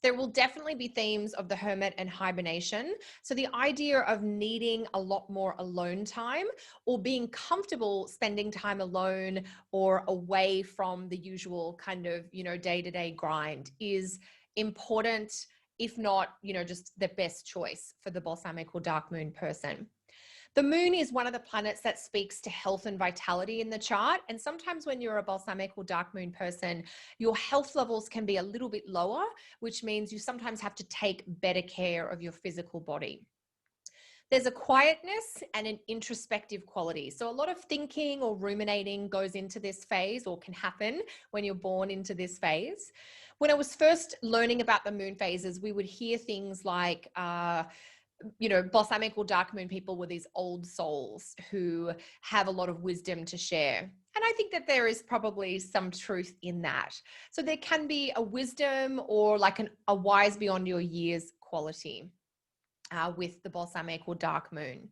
There will definitely be themes of the hermit and hibernation. So the idea of needing a lot more alone time or being comfortable spending time alone or away from the usual kind of, day-to-day grind is important, if not, just the best choice for the balsamic or dark moon person. The moon is one of the planets that speaks to health and vitality in the chart. And sometimes when you're a balsamic or dark moon person, your health levels can be a little bit lower, which means you sometimes have to take better care of your physical body. There's a quietness and an introspective quality. So a lot of thinking or ruminating goes into this phase or can happen when you're born into this phase. When I was first learning about the moon phases, we would hear things like, balsamic or dark moon people were these old souls who have a lot of wisdom to share. And I think that there is probably some truth in that. So there can be a wisdom or like a wise beyond your years quality with the balsamic or dark moon.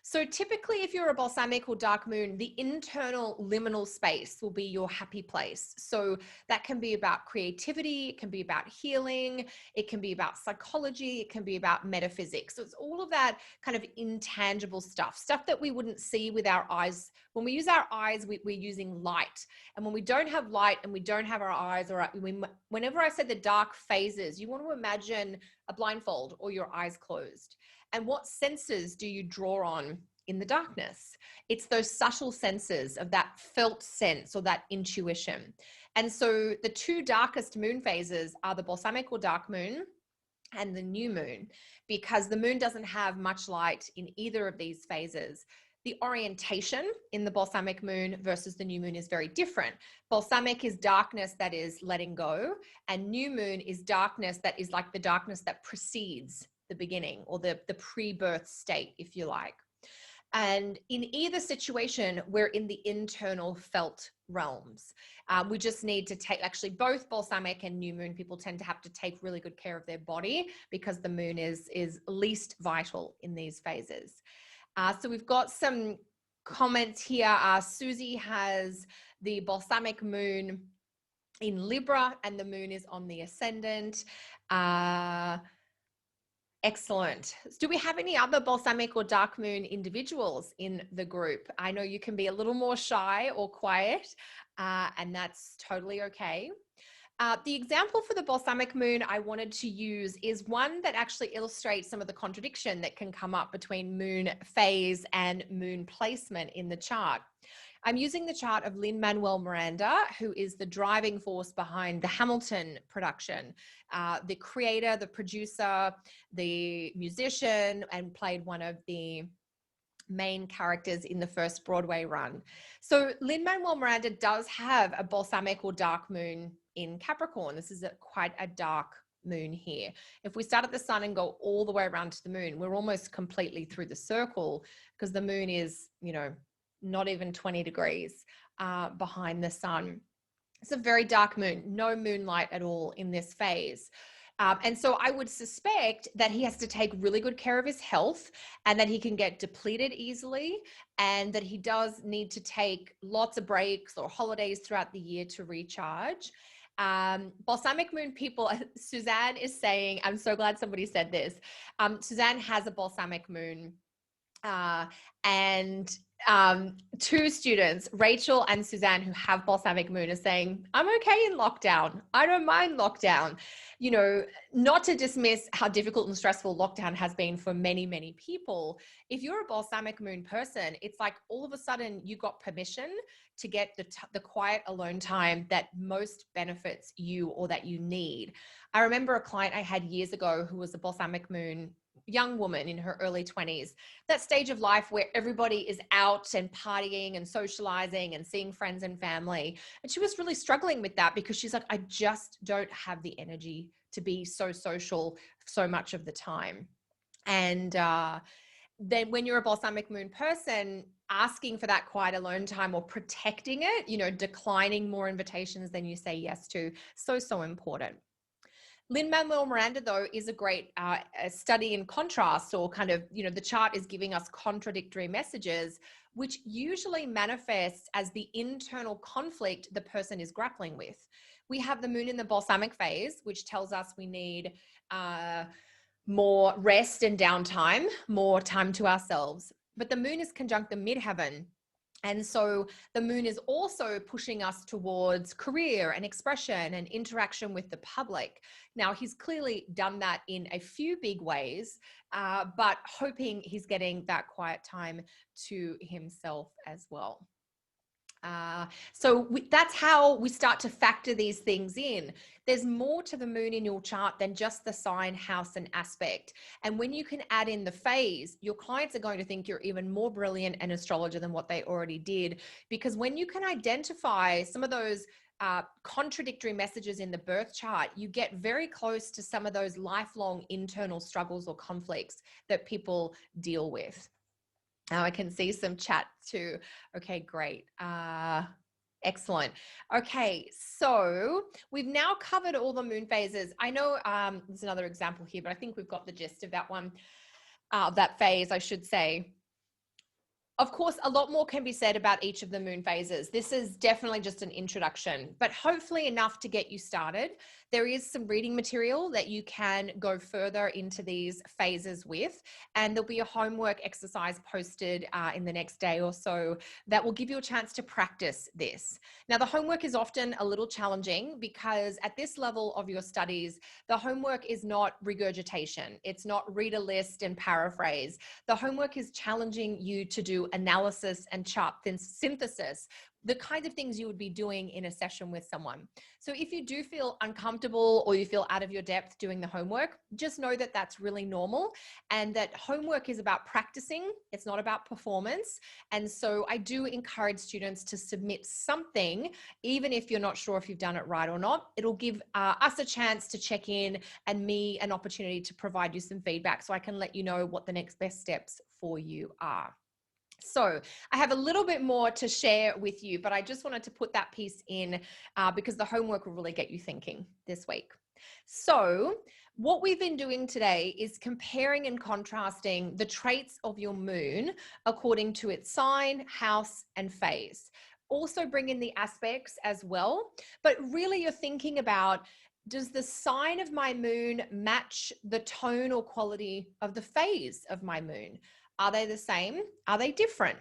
So typically, if you're a balsamic or dark moon, the internal liminal space will be your happy place. So that can be about creativity, it can be about healing, it can be about psychology, it can be about metaphysics. So it's all of that kind of intangible stuff that we wouldn't see with our eyes. When we use our eyes, we're using light. And when we don't have light and we don't have our eyes, or whenever I said the dark phases, you want to imagine a blindfold or your eyes closed. And what senses do you draw on in the darkness? It's those subtle senses of that felt sense or that intuition. And so the two darkest moon phases are the balsamic or dark moon and the new moon, because the moon doesn't have much light in either of these phases. The orientation in the balsamic moon versus the new moon is very different. Balsamic is darkness that is letting go, and new moon is darkness that is like the darkness that precedes the beginning, or the pre-birth state, if you like. And in either situation, we're in the internal felt realms. We just need to take, actually both balsamic and new moon people tend to have to take really good care of their body, because the moon is least vital in these phases. So we've got some comments here. Susie has the balsamic moon in Libra and the moon is on the ascendant. Excellent. Do we have any other balsamic or dark moon individuals in the group? I know you can be a little more shy or quiet, and that's totally okay. The example for the balsamic moon I wanted to use is one that actually illustrates some of the contradiction that can come up between moon phase and moon placement in the chart. I'm using the chart of Lin-Manuel Miranda, who is the driving force behind the Hamilton production, the creator, the producer, the musician, and played one of the main characters in the first Broadway run. So Lin-Manuel Miranda does have a balsamic or dark moon in Capricorn. This is quite a dark moon here. If we start at the sun and go all the way around to the moon, we're almost completely through the circle, because the moon is, not even 20 degrees behind the sun. It's a very dark moon, no moonlight at all in this phase. And so I would suspect that he has to take really good care of his health, and that he can get depleted easily, and that he does need to take lots of breaks or holidays throughout the year to recharge. Balsamic moon people, Suzanne is saying, I'm so glad somebody said this. Suzanne has a balsamic moon. And two students, Rachel and Suzanne, who have balsamic moon, are saying, I'm okay in lockdown. I don't mind lockdown. Not to dismiss how difficult and stressful lockdown has been for many, many people. If you're a balsamic moon person, it's like all of a sudden you got permission to get the quiet alone time that most benefits you or that you need. I remember a client I had years ago who was a balsamic moon young woman in her early 20s, that stage of life where everybody is out and partying and socializing and seeing friends and family. And she was really struggling with that, because she's like, I just don't have the energy to be so social so much of the time. And then when you're a balsamic moon person, asking for that quiet alone time or protecting it, declining more invitations than you say yes to, so important. Lin-Manuel Miranda, though, is a great study in contrast, or kind of, the chart is giving us contradictory messages, which usually manifests as the internal conflict the person is grappling with. We have the moon in the balsamic phase, which tells us we need more rest and downtime, more time to ourselves. But the moon is conjunct the midheaven. And so the moon is also pushing us towards career and expression and interaction with the public. Now, he's clearly done that in a few big ways, but hoping he's getting that quiet time to himself as well. That's how we start to factor these things in. There's more to the moon in your chart than just the sign, house, and aspect. And when you can add in the phase, your clients are going to think you're even more brilliant an astrologer than what they already did. Because when you can identify some of those contradictory messages in the birth chart, you get very close to some of those lifelong internal struggles or conflicts that people deal with. Now I can see some chat too. Okay, great. Excellent. Okay, so we've now covered all the moon phases. I know there's another example here, but I think we've got the gist of that one, that phase, I should say. Of course, a lot more can be said about each of the moon phases. This is definitely just an introduction, but hopefully enough to get you started. There is some reading material that you can go further into these phases with, and there'll be a homework exercise posted in the next day or so that will give you a chance to practice this. Now, the homework is often a little challenging because at this level of your studies, the homework is not regurgitation. It's not read a list and paraphrase. The homework is challenging you to do analysis and chart synthesis, the kinds of things you would be doing in a session with someone. So if you do feel uncomfortable or you feel out of your depth doing the homework, just know that that's really normal and that homework is about practicing. It's not about performance. And so I do encourage students to submit something, even if you're not sure if you've done it right or not. It'll give us a chance to check in and me an opportunity to provide you some feedback so I can let you know what the next best steps for you are. So I have a little bit more to share with you, but I just wanted to put that piece in because the homework will really get you thinking this week. So what we've been doing today is comparing and contrasting the traits of your moon according to its sign, house, and phase. Also bring in the aspects as well, but really you're thinking about, does the sign of my moon match the tone or quality of the phase of my moon? Are they the same? Are they different?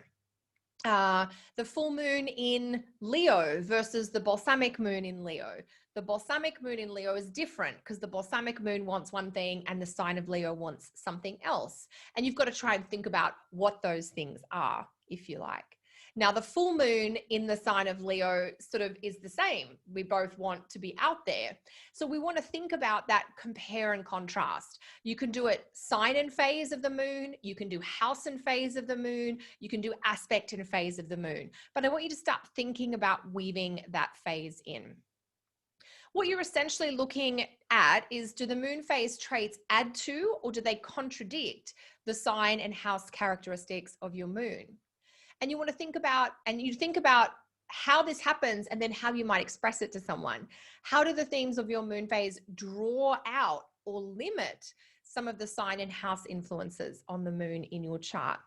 The full moon in Leo versus the balsamic moon in Leo. The balsamic moon in Leo is different because the balsamic moon wants one thing and the sign of Leo wants something else. And you've got to try and think about what those things are, if you like. Now, the full moon in the sign of Leo sort of is the same. We both want to be out there. So we want to think about that compare and contrast. You can do it sign and phase of the moon. You can do house and phase of the moon. You can do aspect and phase of the moon. But I want you to start thinking about weaving that phase in. What you're essentially looking at is, do the moon phase traits add to or do they contradict the sign and house characteristics of your moon? And you want to think about, how this happens and then how you might express it to someone. How do the themes of your moon phase draw out or limit some of the sign and house influences on the moon in your chart?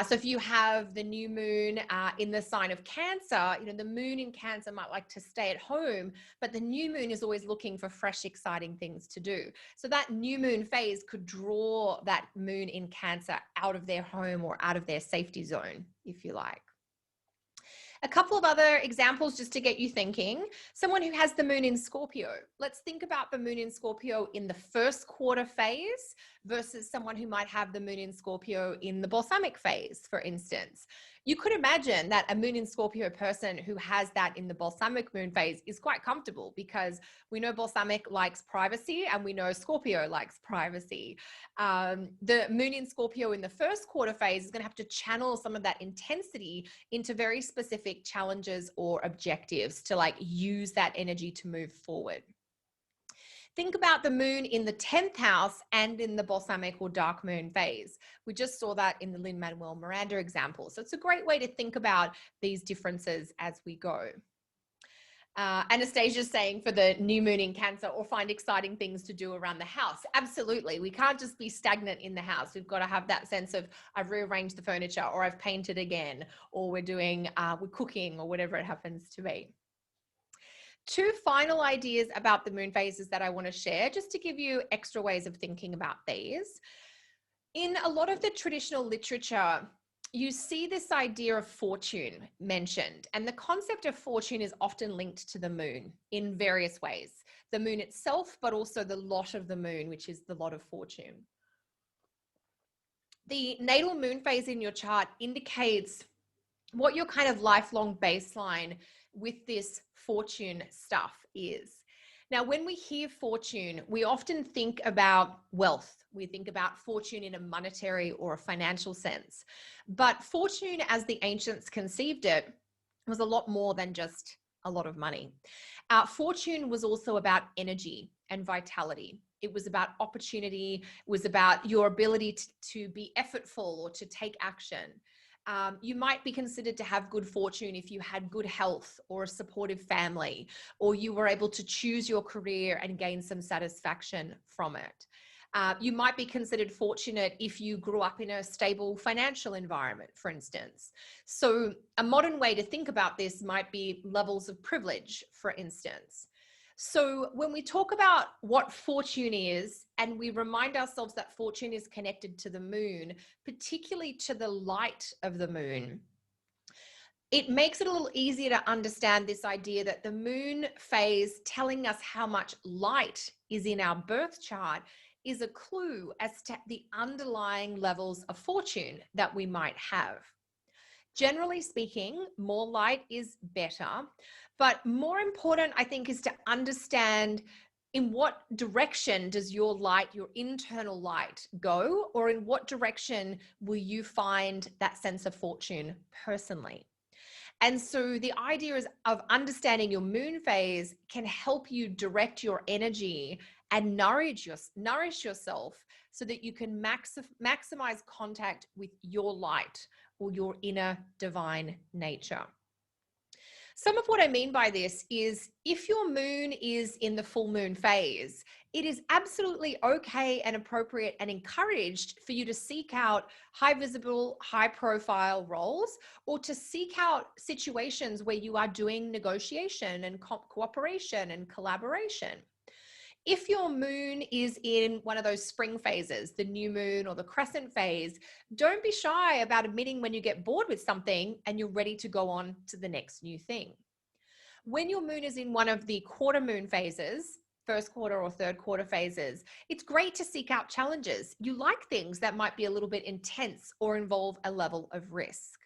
So if you have the new moon in the sign of Cancer, the moon in Cancer might like to stay at home, but the new moon is always looking for fresh, exciting things to do. So that new moon phase could draw that moon in Cancer out of their home or out of their safety zone, if you like. A couple of other examples just to get you thinking. Someone who has the moon in Scorpio. Let's think about the moon in Scorpio in the first quarter phase versus someone who might have the moon in Scorpio in the balsamic phase, for instance. You could imagine that a moon in Scorpio person who has that in the balsamic moon phase is quite comfortable because we know balsamic likes privacy and we know Scorpio likes privacy. The moon in Scorpio in the first quarter phase is going to have to channel some of that intensity into very specific challenges or objectives to use that energy to move forward. Think about the moon in the 10th house and in the balsamic or dark moon phase. We just saw that in the Lin-Manuel Miranda example. So it's a great way to think about these differences as we go. Anastasia's saying for the new moon in Cancer, or find exciting things to do around the house. Absolutely. We can't just be stagnant in the house. We've got to have that sense of, I've rearranged the furniture, or I've painted again, or we're cooking, or whatever it happens to be. Two final ideas about the moon phases that I want to share, just to give you extra ways of thinking about these. In a lot of the traditional literature, you see this idea of fortune mentioned, and the concept of fortune is often linked to the moon in various ways. The moon itself, but also the lot of the moon, which is the lot of fortune. The natal moon phase in your chart indicates what your kind of lifelong baseline with this fortune stuff is. Now, when we hear fortune, we often think about wealth. We think about fortune in a monetary or a financial sense. But fortune, as the ancients conceived it, was a lot more than just a lot of money. Fortune was also about energy and vitality. It was about opportunity. It was about your ability to be effortful or to take action. You might be considered to have good fortune if you had good health or a supportive family, or you were able to choose your career and gain some satisfaction from it. You might be considered fortunate if you grew up in a stable financial environment, for instance. So a modern way to think about this might be levels of privilege, for instance. So when we talk about what fortune is, and we remind ourselves that fortune is connected to the moon, particularly to the light of the moon, it makes it a little easier to understand this idea that the moon phase telling us how much light is in our birth chart is a clue as to the underlying levels of fortune that we might have. Generally speaking, more light is better, but more important, I think, is to understand in what direction does your light, your internal light, go, or in what direction will you find that sense of fortune personally. And so the idea is of understanding your moon phase can help you direct your energy and nourish yourself so that you can maximize contact with your light or your inner divine nature. Some of what I mean by this is if your moon is in the full moon phase, it is absolutely okay and appropriate and encouraged for you to seek out high visible, high profile roles, or to seek out situations where you are doing negotiation and cooperation and collaboration. If your moon is in one of those spring phases, the new moon or the crescent phase, don't be shy about admitting when you get bored with something and you're ready to go on to the next new thing. When your moon is in one of the quarter moon phases, first quarter or third quarter phases, it's great to seek out challenges. You like things that might be a little bit intense or involve a level of risk.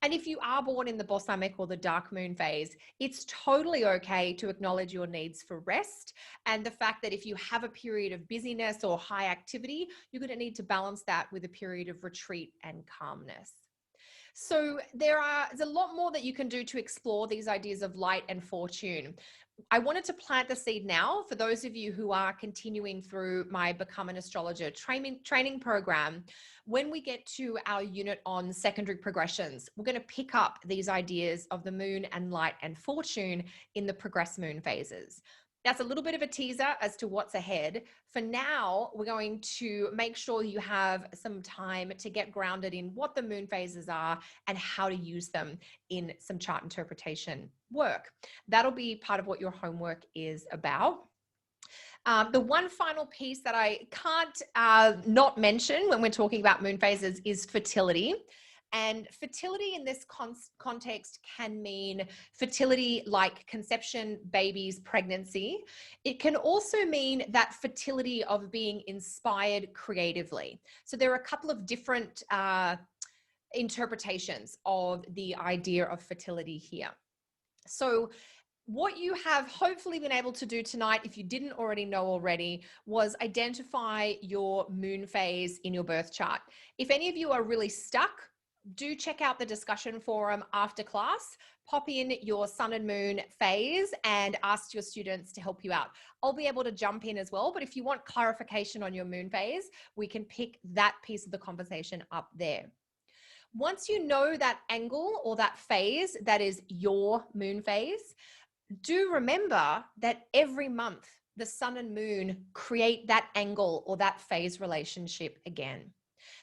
And if you are born in the balsamic or the dark moon phase, it's totally okay to acknowledge your needs for rest and the fact that if you have a period of busyness or high activity, you're going to need to balance that with a period of retreat and calmness. So there's a lot more that you can do to explore these ideas of light and fortune. I wanted to plant the seed now for those of you who are continuing through my Become an Astrologer training program. When we get to our unit on secondary progressions, we're going to pick up these ideas of the moon and light and fortune in the progress moon phases. That's a little bit of a teaser as to what's ahead. For now, we're going to make sure you have some time to get grounded in what the moon phases are and how to use them in some chart interpretation work. That'll be part of what your homework is about. The one final piece that I can't not mention when we're talking about moon phases is fertility. And fertility in this context can mean fertility like conception, babies, pregnancy. It can also mean that fertility of being inspired creatively. So there are a couple of different interpretations of the idea of fertility here. So what you have hopefully been able to do tonight, if you didn't already know already, was identify your moon phase in your birth chart. If any of you are really stuck, do check out the discussion forum after class. Pop in your sun and moon phase and ask your students to help you out. I'll be able to jump in as well, but if you want clarification on your moon phase, we can pick that piece of the conversation up there. Once you know that angle or that phase that is your moon phase, do remember that every month the sun and moon create that angle or that phase relationship again.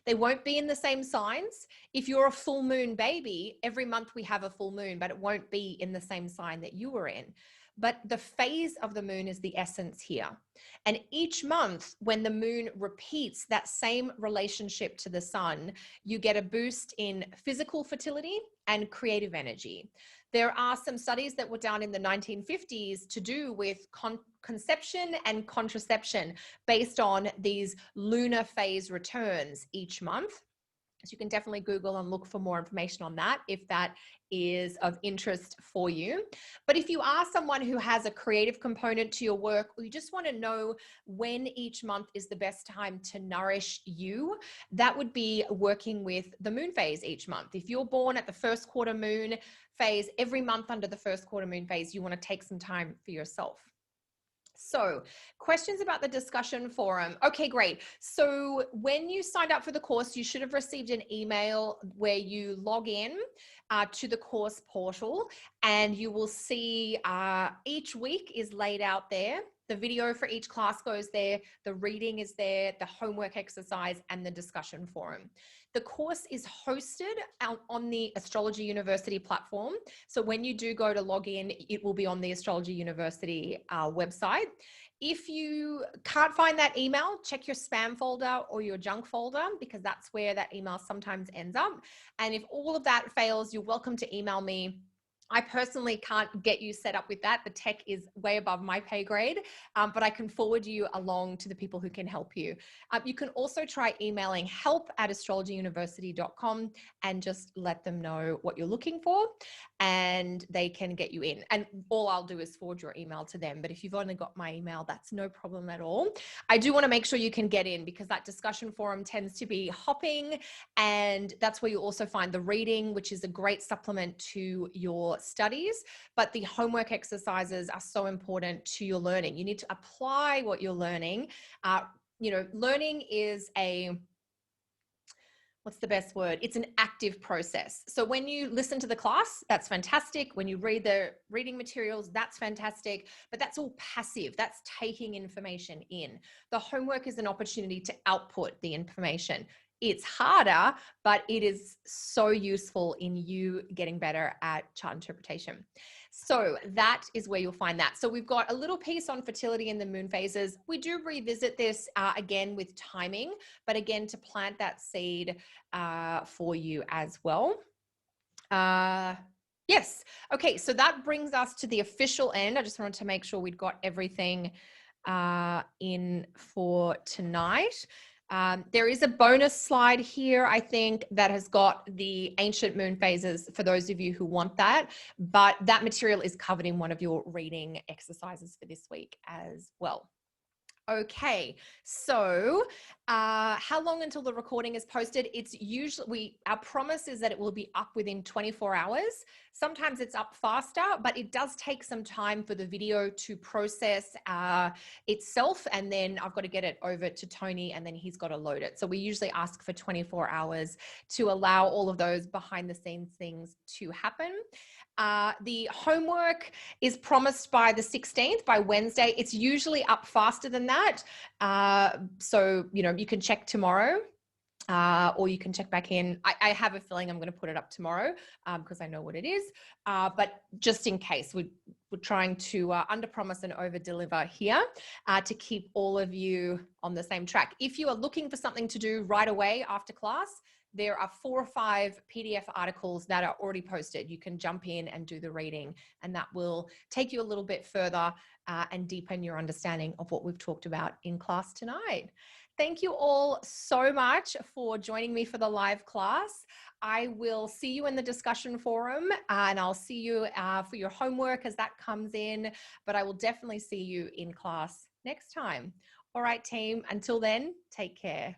They won't be in the same signs. If you're a full moon baby, every month we have a full moon, but it won't be in the same sign that you were in. But the phase of the moon is the essence here. And each month when the moon repeats that same relationship to the sun, you get a boost in physical fertility and creative energy. There are some studies that were done in the 1950s to do with conception and contraception based on these lunar phase returns each month. So you can definitely Google and look for more information on that if that is of interest for you. But if you are someone who has a creative component to your work, or you just want to know when each month is the best time to nourish you, that would be working with the moon phase each month. If you're born at the first quarter moon phase, every month under the first quarter moon phase, you want to take some time for yourself. So questions about the discussion forum. Okay, great. So when you signed up for the course, you should have received an email where you log in to the course portal, and you will see each week is laid out there. The video for each class goes there, the reading is there, the homework exercise, and the discussion forum. The course is hosted out on the Astrology University platform. So when you do go to log in, it will be on the Astrology University website. If you can't find that email, check your spam folder or your junk folder, because that's where that email sometimes ends up. And if all of that fails, you're welcome to email me. I personally can't get you set up with that. The tech is way above my pay grade, but I can forward you along to the people who can help you. You can also try emailing help@astrologyuniversity.com and just let them know what you're looking for, and they can get you in. And all I'll do is forward your email to them. But if you've only got my email, that's no problem at all. I do want to make sure you can get in, because that discussion forum tends to be hopping, and that's where you'll also find the reading, which is a great supplement to your studies. But the homework exercises are so important to your learning. You need to apply what you're learning. Learning is what's the best word? It's an active process. So when you listen to the class, that's fantastic. When you read the reading materials, that's fantastic. But that's all passive. That's taking information in. The homework is an opportunity to output the information. It's harder, but it is so useful in you getting better at chart interpretation. So that is where you'll find that. So we've got a little piece on fertility in the moon phases. We do revisit this again with timing, but again, to plant that seed for you as well. Yes. Okay. So that brings us to the official end. I just wanted to make sure we'd got everything in for tonight. There is a bonus slide here, I think, that has got the ancient moon phases for those of you who want that, but that material is covered in one of your reading exercises for this week as well. Okay, so how long until the recording is posted? It's usually, our promise is that it will be up within 24 hours. Sometimes it's up faster, but it does take some time for the video to process itself. And then I've got to get it over to Tony, and then he's got to load it. So we usually ask for 24 hours to allow all of those behind the scenes things to happen. The homework is promised by the 16th, by Wednesday. It's usually up faster than that. So, you can check tomorrow. Or you can check back in. I have a feeling I'm going to put it up tomorrow because I know what it is. But just in case, we're trying to under promise and over deliver here to keep all of you on the same track. If you are looking for something to do right away after class, there are 4 or 5 PDF articles that are already posted. You can jump in and do the reading, and that will take you a little bit further and deepen your understanding of what we've talked about in class tonight. Thank you all so much for joining me for the live class. I will see you in the discussion forum, and I'll see you for your homework as that comes in, but I will definitely see you in class next time. All right, team, until then, take care.